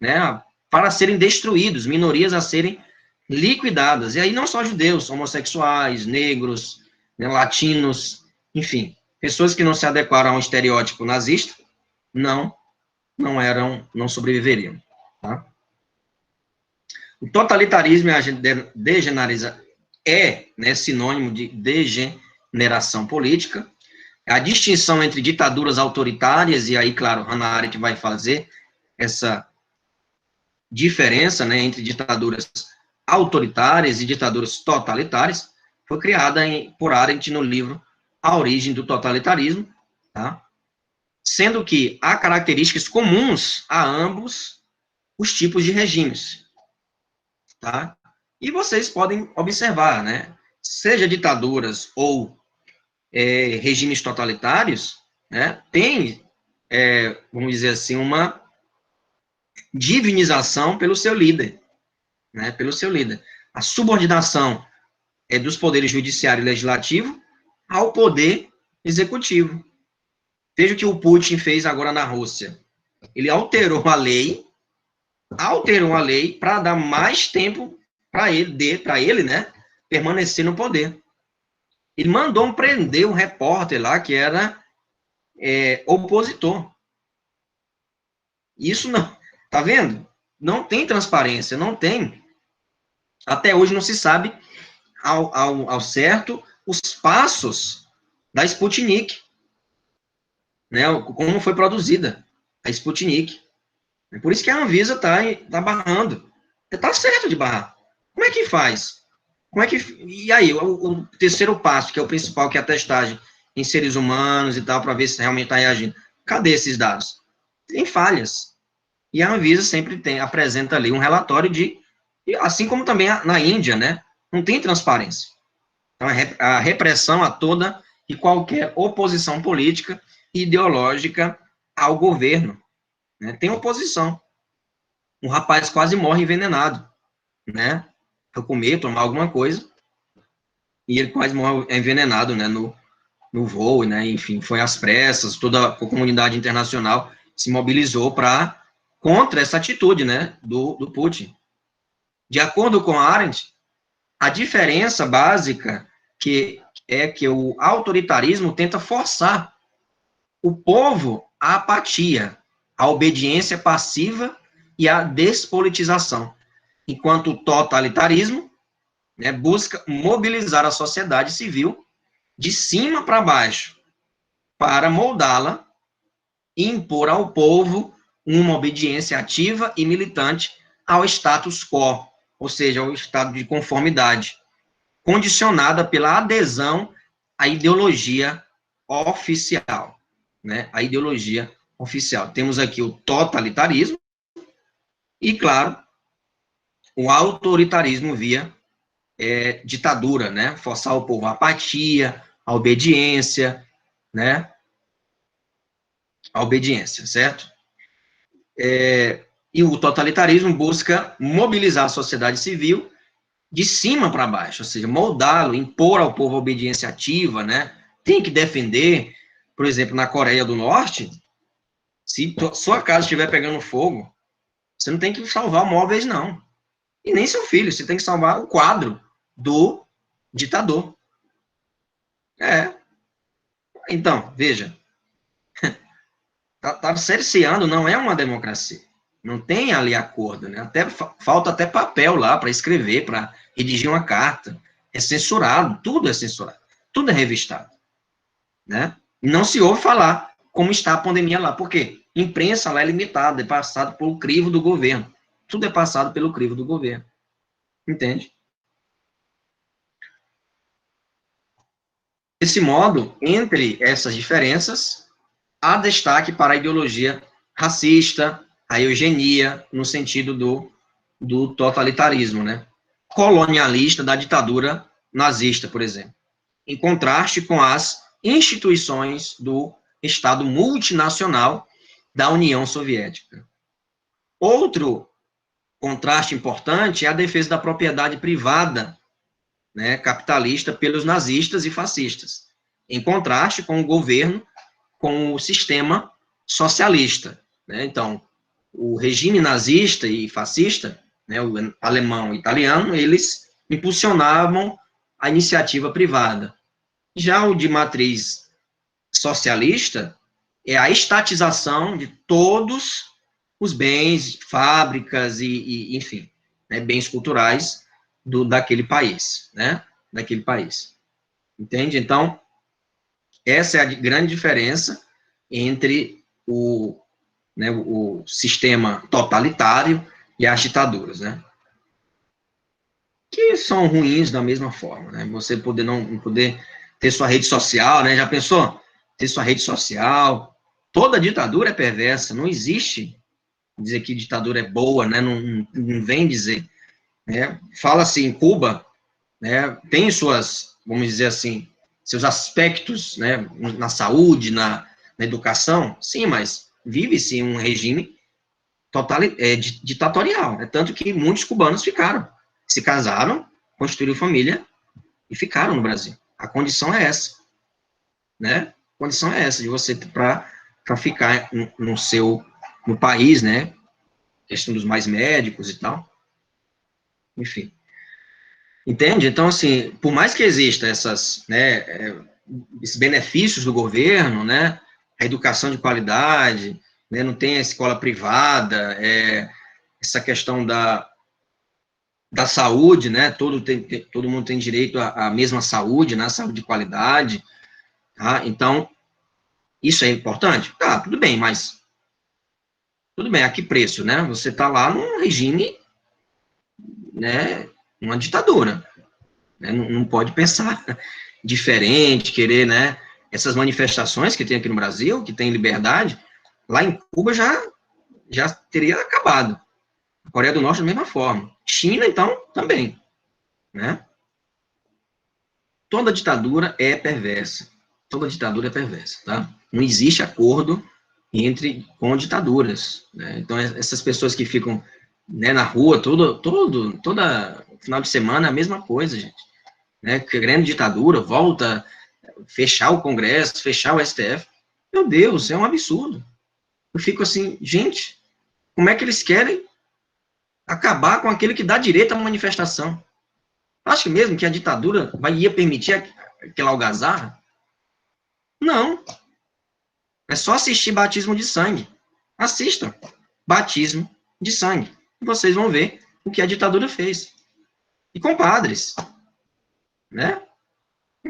Né? Para serem destruídos, minorias a serem liquidadas. E aí não só judeus, homossexuais, negros, né, latinos, enfim, pessoas que não se adequaram ao estereótipo nazista, não sobreviveriam. Tá? O totalitarismo né, sinônimo de degeneração política. A distinção entre ditaduras autoritárias, e aí, claro, Hannah Arendt vai fazer essa diferença, né, entre ditaduras autoritárias e ditaduras totalitárias, foi criada por Arendt no livro A Origem do Totalitarismo, tá? Sendo que há características comuns a ambos os tipos de regimes, tá? E vocês podem observar, né, seja ditaduras ou regimes totalitários, né, tem, vamos dizer assim, uma divinização pelo seu líder, né, pelo seu líder. A subordinação dos poderes judiciário e legislativo ao poder executivo. Veja o que o Putin fez agora na Rússia. Ele alterou a lei para dar mais tempo para ele, né, permanecer no poder. Ele mandou prender um repórter lá que era opositor. Isso não, tá vendo? Não tem transparência, não tem. Até hoje não se sabe ao certo os passos da Sputnik, né? Como foi produzida a Sputnik. É por isso que a Anvisa está barrando. Está certo de barrar. Como é que faz? E aí, o terceiro passo, que é o principal, que é a testagem em seres humanos e tal, para ver se realmente está reagindo. Cadê esses dados? Tem falhas. E a Anvisa sempre apresenta ali um relatório assim como também na Índia, né? Não tem transparência. Então, a repressão a toda e qualquer oposição política e ideológica ao governo. Né? Tem oposição. Um rapaz quase morre envenenado, né? Foi comer, tomar alguma coisa, e ele quase morre envenenado, né? No voo, né? Enfim, foi às pressas, toda a comunidade internacional se mobilizou contra essa atitude, né? Do Putin. De acordo com Arendt, a diferença básica é que o autoritarismo tenta forçar o povo à apatia, à obediência passiva e à despolitização, enquanto o totalitarismo, né, busca mobilizar a sociedade civil de cima para baixo, para moldá-la e impor ao povo uma obediência ativa e militante ao status quo, ou seja, ao estado de conformidade, condicionada pela adesão à ideologia oficial, né? A ideologia oficial. Temos aqui o totalitarismo e, claro, o autoritarismo via ditadura, né? Forçar o povo à apatia, à obediência, né? A obediência, certo? E o totalitarismo busca mobilizar a sociedade civil de cima para baixo, ou seja, moldá-lo, impor ao povo a obediência ativa, né? Tem que defender, por exemplo, na Coreia do Norte, se sua casa estiver pegando fogo, você não tem que salvar móveis, não. E nem seu filho, você tem que salvar o quadro do ditador. Então, veja, tá cerceando, não é uma democracia. Não tem ali acordo, né? Falta até papel lá para escrever, para redigir uma carta. É censurado, tudo é censurado. Tudo é revistado, né? Não se ouve falar como está a pandemia lá. Por quê? Imprensa lá é limitada, é passado pelo crivo do governo. Tudo é passado pelo crivo do governo. Entende? Desse modo, entre essas diferenças, há destaque para a ideologia racista, a eugenia, no sentido do totalitarismo, né? Colonialista da ditadura nazista, por exemplo. Em contraste com as instituições do Estado multinacional da União Soviética. Outro contraste importante é a defesa da propriedade privada, né, capitalista pelos nazistas e fascistas, em contraste com o governo, com o sistema socialista. Né? Então, o regime nazista e fascista, né, o alemão e italiano, eles impulsionavam a iniciativa privada. Já o de matriz socialista é a estatização de todos os bens, fábricas enfim, né, bens culturais daquele país, né? Daquele país. Entende? Então, essa é a grande diferença entre o sistema totalitário e as ditaduras, né? Que são ruins da mesma forma, né? Você não poder ter sua rede social, né? Já pensou? Ter sua rede social. Toda ditadura é perversa, não existe dizer que ditadura é boa, né? Não vem dizer. Né? Fala assim, Cuba, né? Tem suas, vamos dizer assim, seus aspectos, né, na saúde, na educação, sim, mas vive-se um regime ditatorial, né? Tanto que muitos cubanos se casaram, construíram família e ficaram no Brasil. A condição é essa, né? A condição é essa, de você, para ficar no país, né? Questão dos mais médicos e tal. Enfim. Entende? Então, assim, por mais que exista esses benefícios do governo, né? A educação de qualidade, né, não tem a escola privada, essa questão da saúde, né? Todo mundo tem direito à mesma saúde, né? Saúde de qualidade. Tá? Então, isso é importante? Tá, tudo bem, mas tudo bem, a que preço, né? Você está lá num regime, né? Uma ditadura. Né? Não pode pensar diferente, querer, né? Essas manifestações que tem aqui no Brasil, que tem liberdade, lá em Cuba já teria acabado. A Coreia do Norte da mesma forma. China, então, também. Né? Toda ditadura é perversa. Toda ditadura é perversa, tá? Não existe acordo com ditaduras. Né? Então, essas pessoas que ficam, né, na rua toda final de semana, a mesma coisa, gente. Né? Querendo ditadura, volta fechar o Congresso, fechar o STF. Meu Deus, é um absurdo. Eu fico assim, gente, como é que eles querem acabar com aquele que dá direito à manifestação? Acho mesmo que a ditadura ia permitir aquela algazarra? Não. É só assistir batismo de sangue. Assistam. Batismo de sangue. E vocês vão ver o que a ditadura fez. E com padres. Né?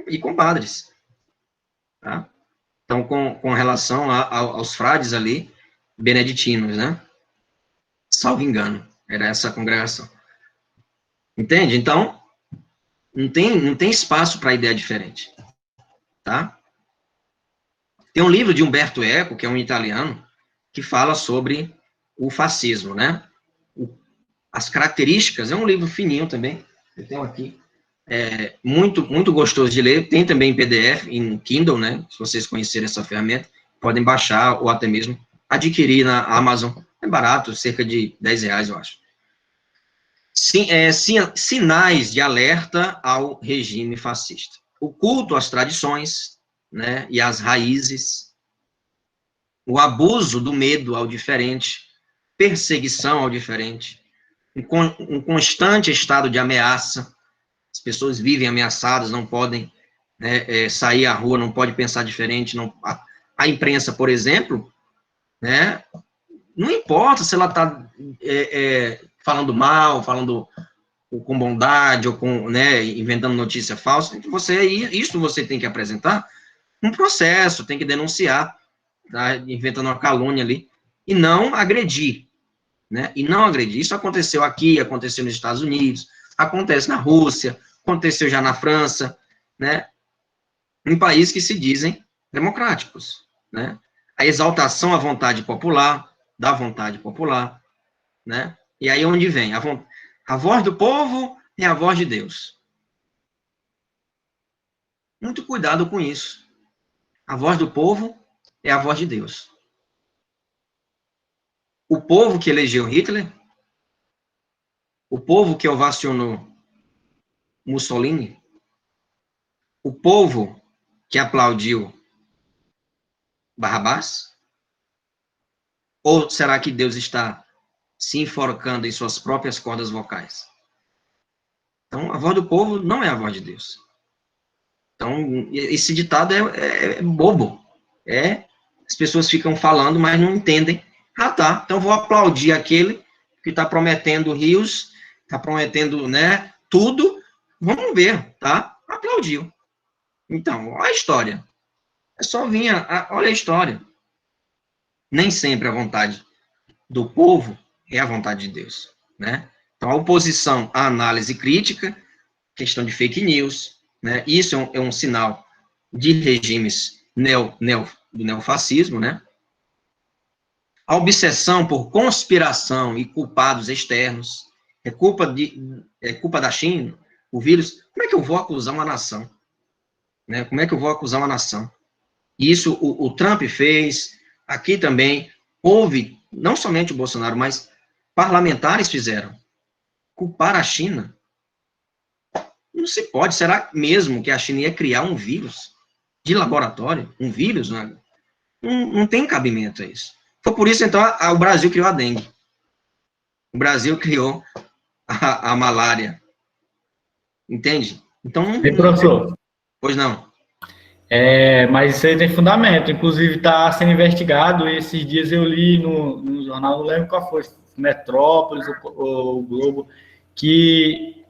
E com padres. Tá? Então, com relação aos frades ali, beneditinos, né? Salvo engano. Era essa a congregação. Entende? Então, não tem espaço para ideia diferente. Tá? Tem um livro de Umberto Eco, que é um italiano, que fala sobre o fascismo, né? As características, é um livro fininho também, eu tenho aqui, muito, muito gostoso de ler, tem também em PDF, em Kindle, né? Se vocês conhecerem essa ferramenta, podem baixar ou até mesmo adquirir na Amazon, é barato, cerca de R$10, eu acho. Sinais de alerta ao regime fascista. O culto às tradições, né, e às raízes, o abuso do medo ao diferente, perseguição ao diferente, um constante estado de ameaça, as pessoas vivem ameaçadas, não podem, né, sair à rua, não pode pensar diferente, a imprensa, por exemplo, né, não importa se ela está falando mal, falando com bondade, ou né, inventando notícia falsa, isso você tem que apresentar um processo, tem que denunciar, tá, inventando uma calúnia ali, e não agredir, né, e não agredir. Isso aconteceu aqui, aconteceu nos Estados Unidos, acontece na Rússia, aconteceu já na França, né, em países que se dizem democráticos, né, a exaltação à vontade popular, da vontade popular, né, e aí onde vem? A voz do povo é a voz de Deus. Muito cuidado com isso. A voz do povo é a voz de Deus. O povo que elegeu Hitler, o povo que ovacionou Mussolini, o povo que aplaudiu Barrabás? Ou será que Deus está se enforcando em suas próprias cordas vocais? Então, a voz do povo não é a voz de Deus. Então, esse ditado é bobo. As pessoas ficam falando, mas não entendem. Ah, tá, então vou aplaudir aquele que está prometendo rios, está prometendo, né, tudo. Vamos ver, tá? Aplaudiu. Então, olha a história. É só vir, olha a história. Nem sempre a vontade do povo é a vontade de Deus, né? Então, a oposição à análise crítica, questão de fake news, né? Isso é um sinal de regimes do neofascismo, né? A obsessão por conspiração e culpados externos, é culpa da China, o vírus. Como é que eu vou acusar uma nação? né? Como é que eu vou acusar uma nação? Isso o Trump fez, aqui também houve, não somente o Bolsonaro, mas parlamentares fizeram. Culpar a China? Não se pode. Será mesmo que a China ia criar um vírus de laboratório? Um vírus? Né? Não tem cabimento a isso. Foi por isso, então, o Brasil criou a dengue. O Brasil criou a malária. Entende? Então, E, professor, pois não. mas isso aí tem fundamento. Inclusive, está sendo investigado. Esses dias eu li no jornal, não lembro qual foi, Metrópolis ou o Globo, que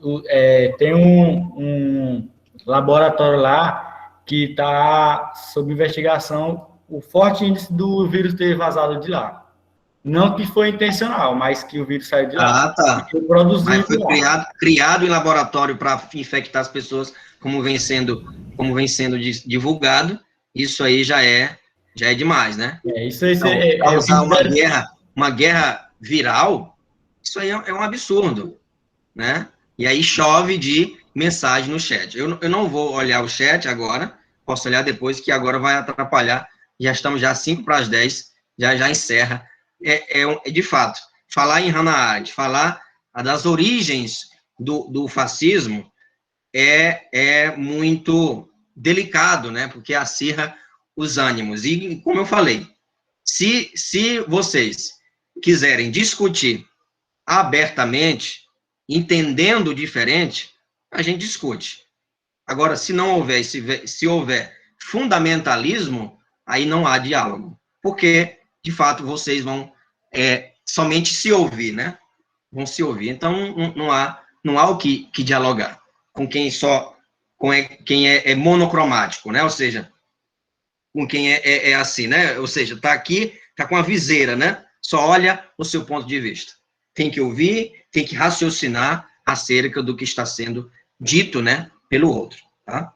tem um laboratório lá que está sob investigação o forte índice do vírus ter vazado de lá. Não que foi intencional, mas que o vírus saiu de lá. Ah, tá. E foi produzido Mas foi lá. criado em laboratório para infectar as pessoas, como vem sendo divulgado. Isso aí já é demais, né? Isso aí Então, causar uma guerra viral, isso aí é um absurdo, né? E aí chove de mensagem no chat. Eu não vou olhar o chat agora, posso olhar depois, que agora vai atrapalhar. Já estamos já 5 para as 10, já encerra. De fato, falar em Hannah Arendt, falar das origens do fascismo é muito delicado, né? Porque acirra os ânimos. E, como eu falei, se vocês quiserem discutir abertamente, entendendo o diferente, a gente discute. Agora, se não houver, se houver fundamentalismo, aí não há diálogo. Porque, de fato, vocês vão somente se ouvir, né? Vão se ouvir. Então, não há o que dialogar com quem quem é monocromático, né? Ou seja, com quem é assim, né? Ou seja, está aqui, está com a viseira, né? Só olha o seu ponto de vista. Tem que ouvir, tem que raciocinar acerca do que está sendo dito, né, pelo outro, tá?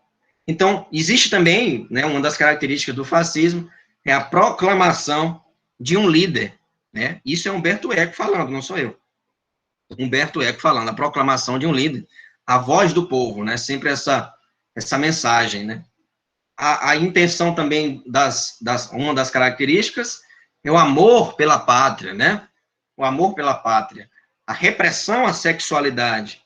Então, existe também, né, uma das características do fascismo é a proclamação de um líder, né? Isso é Humberto Eco falando, não sou eu. Humberto Eco falando, a proclamação de um líder, a voz do povo, né? Sempre essa mensagem, né? A intenção também uma das características é o amor pela pátria, né? O amor pela pátria. A repressão à sexualidade,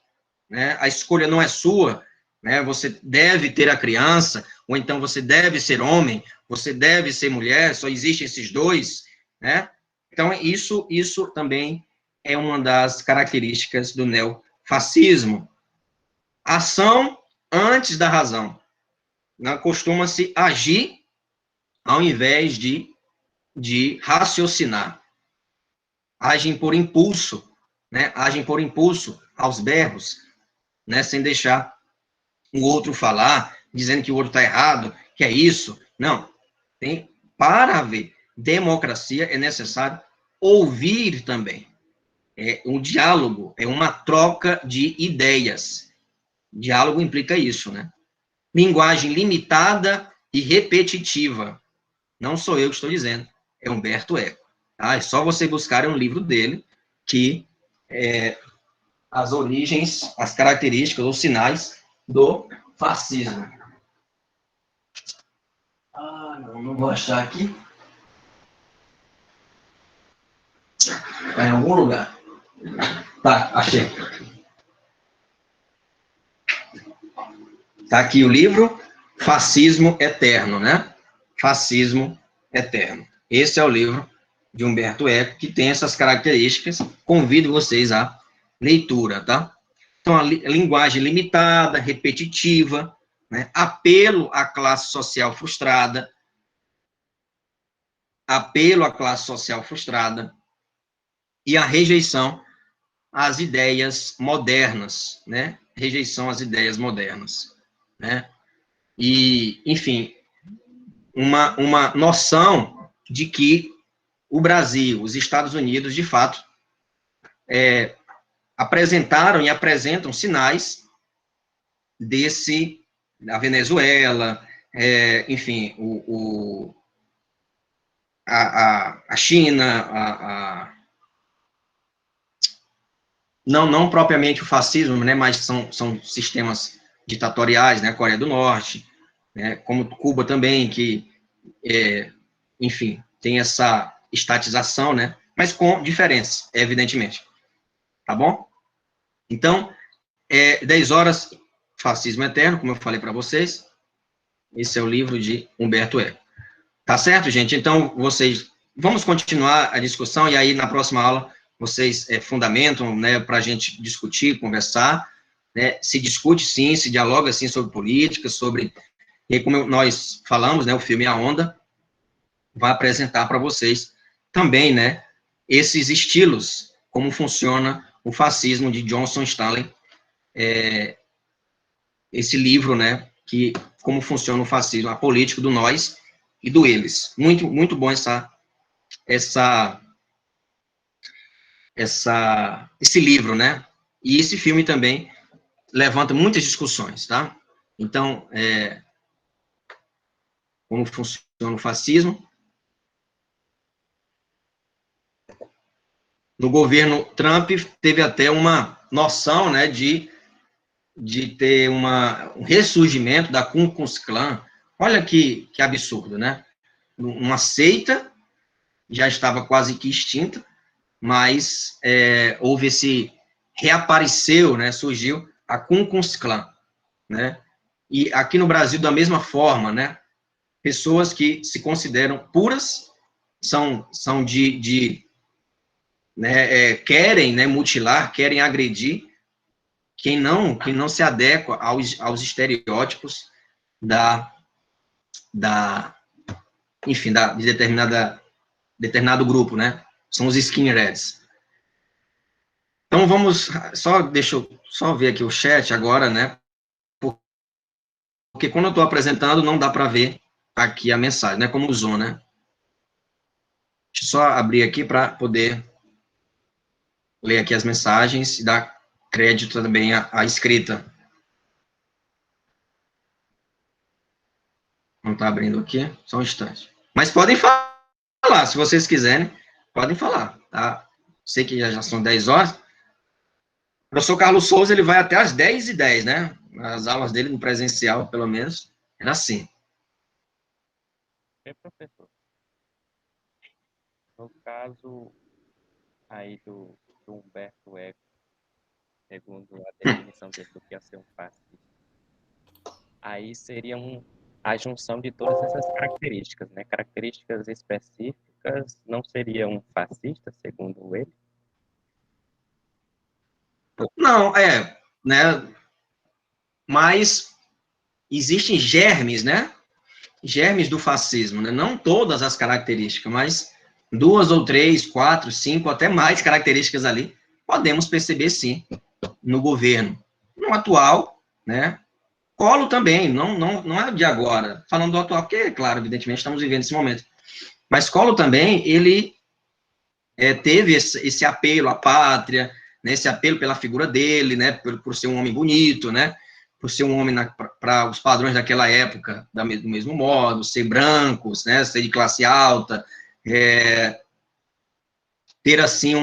né? A escolha não é sua, né? Você deve ter a criança, ou então você deve ser homem, você deve ser mulher, só existem esses dois, né? Então, isso também é uma das características do neofascismo. Ação antes da razão. Costuma-se agir ao invés de raciocinar. Agem por impulso, né? Agem por impulso, aos berros, né? Sem deixar o outro falar, dizendo que o outro está errado, que é isso. Não. Para haver democracia, é necessário ouvir também. É um diálogo, é uma troca de ideias. Diálogo implica isso, né? Linguagem limitada e repetitiva. Não sou eu que estou dizendo, é Humberto Eco. Tá? É só você buscar um livro dele que as origens, as características, os sinais do fascismo. Não vou achar aqui. Está em algum lugar. Tá, achei. Está aqui o livro Fascismo Eterno, né? Fascismo Eterno. Esse é o livro de Humberto Eco, que tem essas características. Convido vocês à leitura, tá? Então, a linguagem limitada, repetitiva, né? Apelo à classe social frustrada, e a rejeição às ideias modernas, né? Rejeição às ideias modernas, né? E, enfim, uma noção de que o Brasil, os Estados Unidos, de fato, apresentaram e apresentam sinais da Venezuela, enfim, a China, não propriamente o fascismo, né, mas são sistemas ditatoriais, né, Coreia do Norte, né, como Cuba também, que, enfim, tem essa estatização, né, mas com diferença, evidentemente. Tá bom? Então, 10 horas, Fascismo Eterno, como eu falei para vocês. Esse é o livro de Humberto Eco. Tá certo, gente? Então, vamos continuar a discussão, e aí, na próxima aula, vocês fundamentam, né, para a gente discutir, conversar, né, se discute, sim, se dialoga, sim, sobre política, e aí, como nós falamos, né, o filme A Onda vai apresentar para vocês também, né, esses estilos, como funciona o fascismo de Johnson Stalin, esse livro, né, como funciona o fascismo, a política do nós e do eles. Muito, muito bom esse livro, né, e esse filme também levanta muitas discussões, tá? Então, como funciona o fascismo. No governo Trump, teve até uma noção, né, de ter um ressurgimento da Ku Klux Klan. Olha que absurdo, né? Uma seita, já estava quase que extinta, mas houve reapareceu, né, surgiu a Ku Klux Klan, né? E aqui no Brasil, da mesma forma, né, pessoas que se consideram puras, são né, querem, né, mutilar, querem agredir quem não se adequa aos estereótipos enfim, de determinado grupo, né? São os skinheads. Então, deixa eu só ver aqui o chat agora, né? Porque quando eu estou apresentando, não dá para ver aqui a mensagem, né? Como usou, né? Deixa eu só abrir aqui para poder ler aqui as mensagens e dar crédito também à escrita. Não está abrindo aqui, só um instante. Mas podem falar, se vocês quiserem, podem falar, tá? Sei que já são 10 horas. O professor Carlos Souza, ele vai até às 10h10, né? As aulas dele no presencial, pelo menos, era assim. Professor, no caso aí do Humberto Eco, segundo a definição dele do que é ser um fascista, aí seria a junção de todas essas características, né? Características específicas não seria um fascista, segundo ele? Não, né? Mas existem germes, né? Germes do fascismo, né? Não todas as características, mas 2 ou 3, 4, 5, até mais características ali, podemos perceber, sim, no governo. No atual, né? Collor também, não é de agora, falando do atual, porque, claro, evidentemente, estamos vivendo esse momento. Mas Collor também, ele teve esse apelo à pátria, né, esse apelo pela figura dele, né, por ser um homem bonito, né, por ser um homem para os padrões daquela época, do mesmo modo, ser brancos, né, ser de classe alta, ter, assim,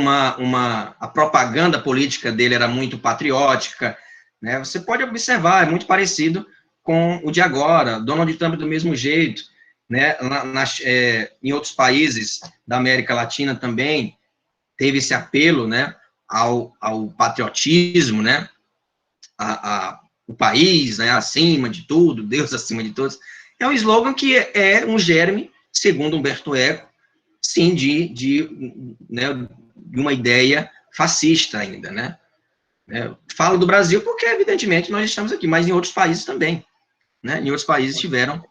a propaganda política dele era muito patriótica, né, você pode observar, é muito parecido com o de agora, Donald Trump do mesmo jeito, né, em outros países da América Latina também, teve esse apelo, né, ao patriotismo, né, o país, né, acima de tudo, Deus acima de todos. É um slogan que é um germe, segundo Humberto Eco, sim, de uma ideia fascista ainda, né. Falo do Brasil porque, evidentemente, nós estamos aqui, mas em outros países também, né, em outros países tiveram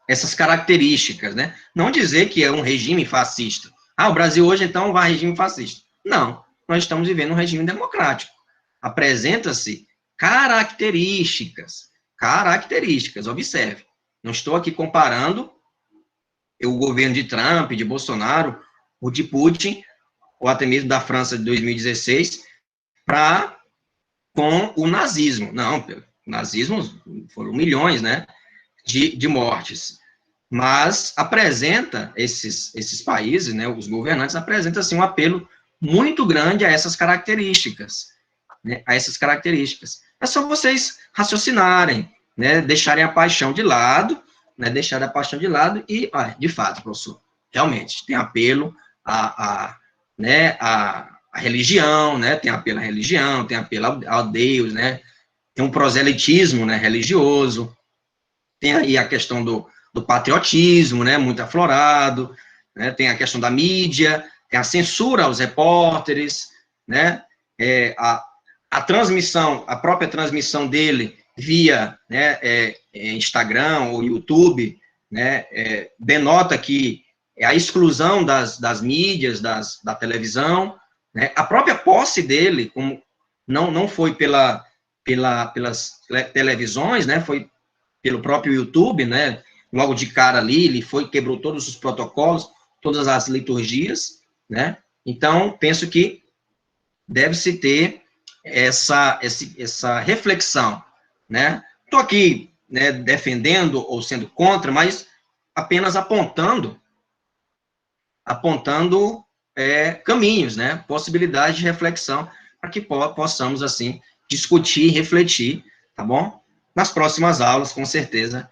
essas características, né. Não dizer que é um regime fascista. O Brasil hoje, então, vai regime fascista. Não, nós estamos vivendo um regime democrático. Apresenta-se características, observe. Não estou aqui comparando o governo de Trump, de Bolsonaro, o de Putin, ou até mesmo da França de 2016, com o nazismo. Não, o nazismo foram milhões, né, de mortes. Mas apresenta esses países, né, os governantes, apresentam assim, um apelo muito grande a essas características, né, É só vocês raciocinarem, né, deixarem a paixão de lado, né, deixar a paixão de lado e, de fato, professor, realmente, tem apelo né, a religião, né, tem apelo à religião, tem apelo ao Deus, né, tem um proselitismo, né, religioso, tem aí a questão do patriotismo, né, muito aflorado, né, tem a questão da mídia, tem a censura aos repórteres, né, a transmissão, a própria transmissão dele via, né, Instagram ou YouTube, né, denota que a exclusão das mídias, da televisão, né, a própria posse dele, como não foi pelas televisões, né, foi pelo próprio YouTube, né, logo de cara ali, ele quebrou todos os protocolos, todas as liturgias, né, então, penso que deve-se ter essa reflexão, né, estou aqui, né, defendendo ou sendo contra, mas apenas apontando caminhos, né, possibilidades de reflexão, para que possamos, assim, discutir, refletir, tá bom? Nas próximas aulas, com certeza,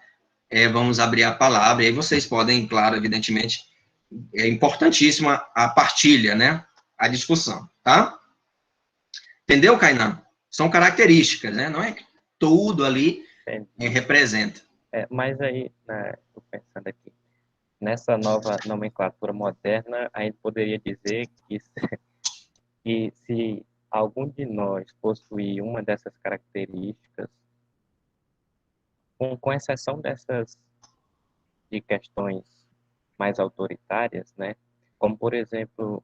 vamos abrir a palavra, e aí vocês podem, claro, evidentemente, é importantíssima a partilha, né, a discussão, tá? Entendeu, Kainan? São características, né, não é tudo ali representa. Mas aí, estou pensando aqui, nessa nova nomenclatura moderna, a gente poderia dizer que se algum de nós possuir uma dessas características, com exceção dessas de questões mais autoritárias, né? Como, por exemplo,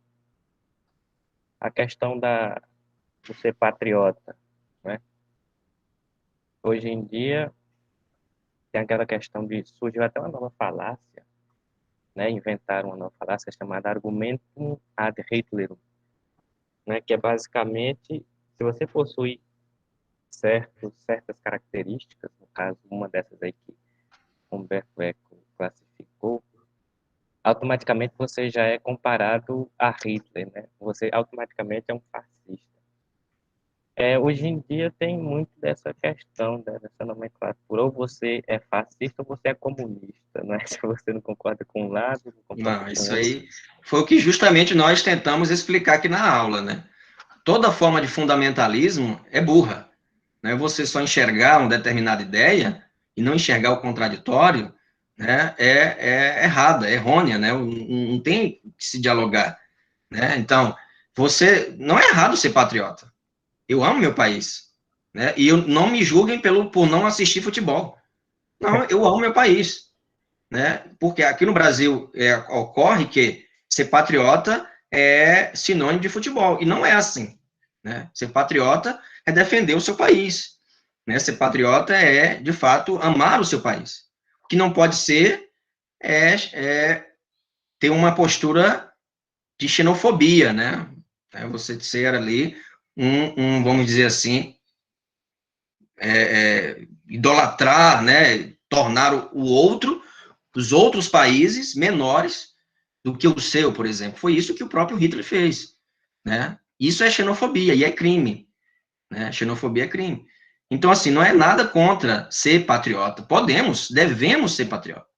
a questão do ser patriota, né? Hoje em dia, tem aquela questão de surgiu até uma nova falácia, né? Inventaram uma nova falácia chamada argumentum ad Hitlerum, né? Que é basicamente, se você possui certas características, no caso, uma dessas aí que Humberto Eco classificou, automaticamente você já é comparado a Hitler, né? Você automaticamente é um fascista. Hoje em dia tem muito dessa questão, né, dessa nomenclatura. Ou você é fascista ou você é comunista, né? Se você não concorda com um lado, não concorda com o Isso outro. aí foi o que justamente nós tentamos explicar aqui na aula, né? Toda forma de fundamentalismo é burra, né? Você só enxergar uma determinada ideia e não enxergar o contraditório, né? É errada, é errônea, né? Não tem que se dialogar, né? Então, não é errado ser patriota. Eu amo meu país, né? E não me julguem por não assistir futebol. Não, eu amo meu país, né? Porque aqui no Brasil ocorre que ser patriota é sinônimo de futebol, e não é assim, né? Ser patriota é defender o seu país, né? Ser patriota é, de fato, amar o seu país. O que não pode ser ter uma postura de xenofobia, né? Você ser ali vamos dizer assim, idolatrar, né? Tornar os outros países menores do que o seu, por exemplo. Foi isso que o próprio Hitler fez, né? Isso é xenofobia e é crime, né? Xenofobia é crime. Então, assim, não é nada contra ser patriota. Devemos ser patriota,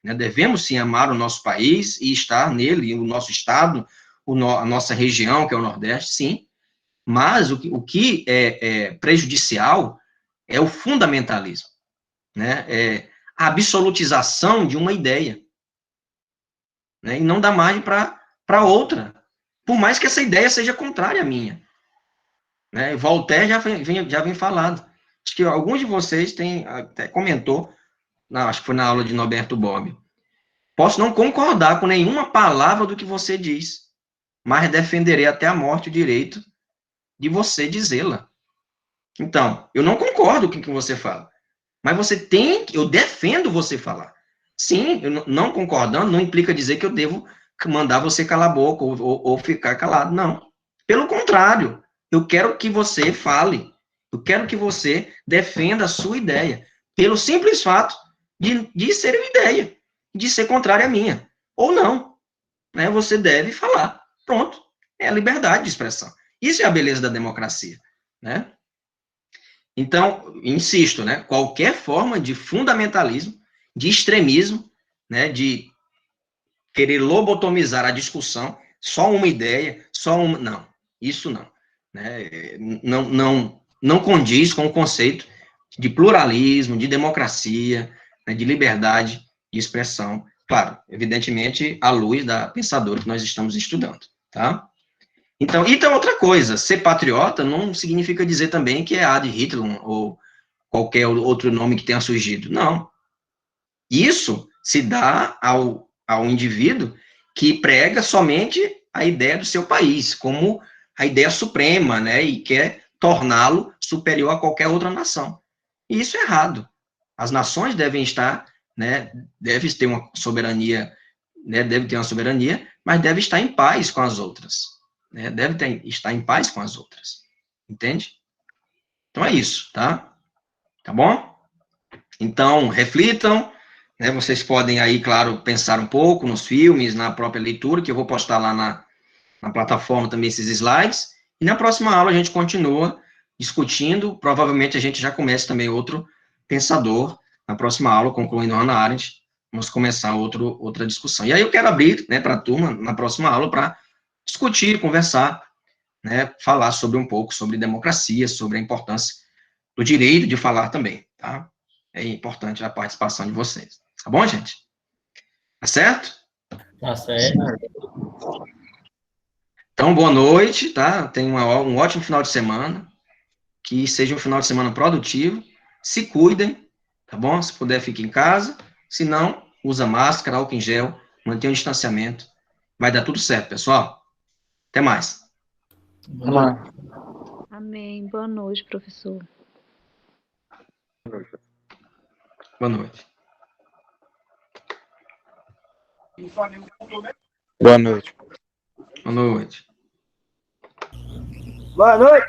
né? Devemos sim amar o nosso país e estar nele, o nosso estado, a nossa região, que é o Nordeste, sim. Mas o que é prejudicial é o fundamentalismo, né? É a absolutização de uma ideia, né? E não dá margem para outra, por mais que essa ideia seja contrária à minha, né? Voltaire já vem falado. Acho que alguns de vocês até comentou, acho que foi na aula de Norberto Bobbio. Posso não concordar com nenhuma palavra do que você diz, mas defenderei até a morte o direito de você dizê-la. Então, eu não concordo com o que você fala, mas eu defendo você falar. Sim, eu não concordando não implica dizer que eu devo mandar você calar a boca ou ficar calado, não. Pelo contrário, eu quero que você fale, eu quero que você defenda a sua ideia, pelo simples fato de ser uma ideia, de ser contrária à minha, ou não, né? Você deve falar, pronto, é a liberdade de expressão. Isso é a beleza da democracia, né? Então, insisto, né? Qualquer forma de fundamentalismo, de extremismo, né? De querer lobotomizar a discussão, só uma ideia, só uma... Não, isso não. Né? Não condiz com o conceito de pluralismo, de democracia, né? De liberdade de expressão. Claro, evidentemente, à luz da pensadora que nós estamos estudando, tá? Então, e tem outra coisa, ser patriota não significa dizer também que é Adolf Hitler ou qualquer outro nome que tenha surgido. Não. Isso se dá ao indivíduo que prega somente a ideia do seu país, como a ideia suprema, né, e quer torná-lo superior a qualquer outra nação. E isso é errado. As nações devem estar, né, deve ter uma soberania, né, deve ter uma soberania, mas deve estar em paz com as outras, né, estar em paz com as outras. Entende? Então é isso, tá? Tá bom? Então, reflitam, né? Vocês podem aí, claro, pensar um pouco nos filmes, na própria leitura, que eu vou postar lá na plataforma também esses slides, e na próxima aula a gente continua discutindo, provavelmente a gente já começa também outro pensador, na próxima aula, concluindo Hannah Arendt, vamos começar outra discussão. E aí eu quero abrir, né, para a turma, na próxima aula, para discutir, conversar, né, falar sobre um pouco sobre democracia, sobre a importância do direito de falar também, tá? É importante a participação de vocês. Tá bom, gente? Tá certo? Tá certo. Então, boa noite, tá? Tenha um ótimo final de semana. Que seja um final de semana produtivo. Se cuidem, tá bom? Se puder, fique em casa. Se não, usa máscara, álcool em gel, mantenha o distanciamento. Vai dar tudo certo, pessoal. Até mais. Boa noite. Amém. Boa noite, professor. Boa noite. Boa noite. Boa noite. Boa noite.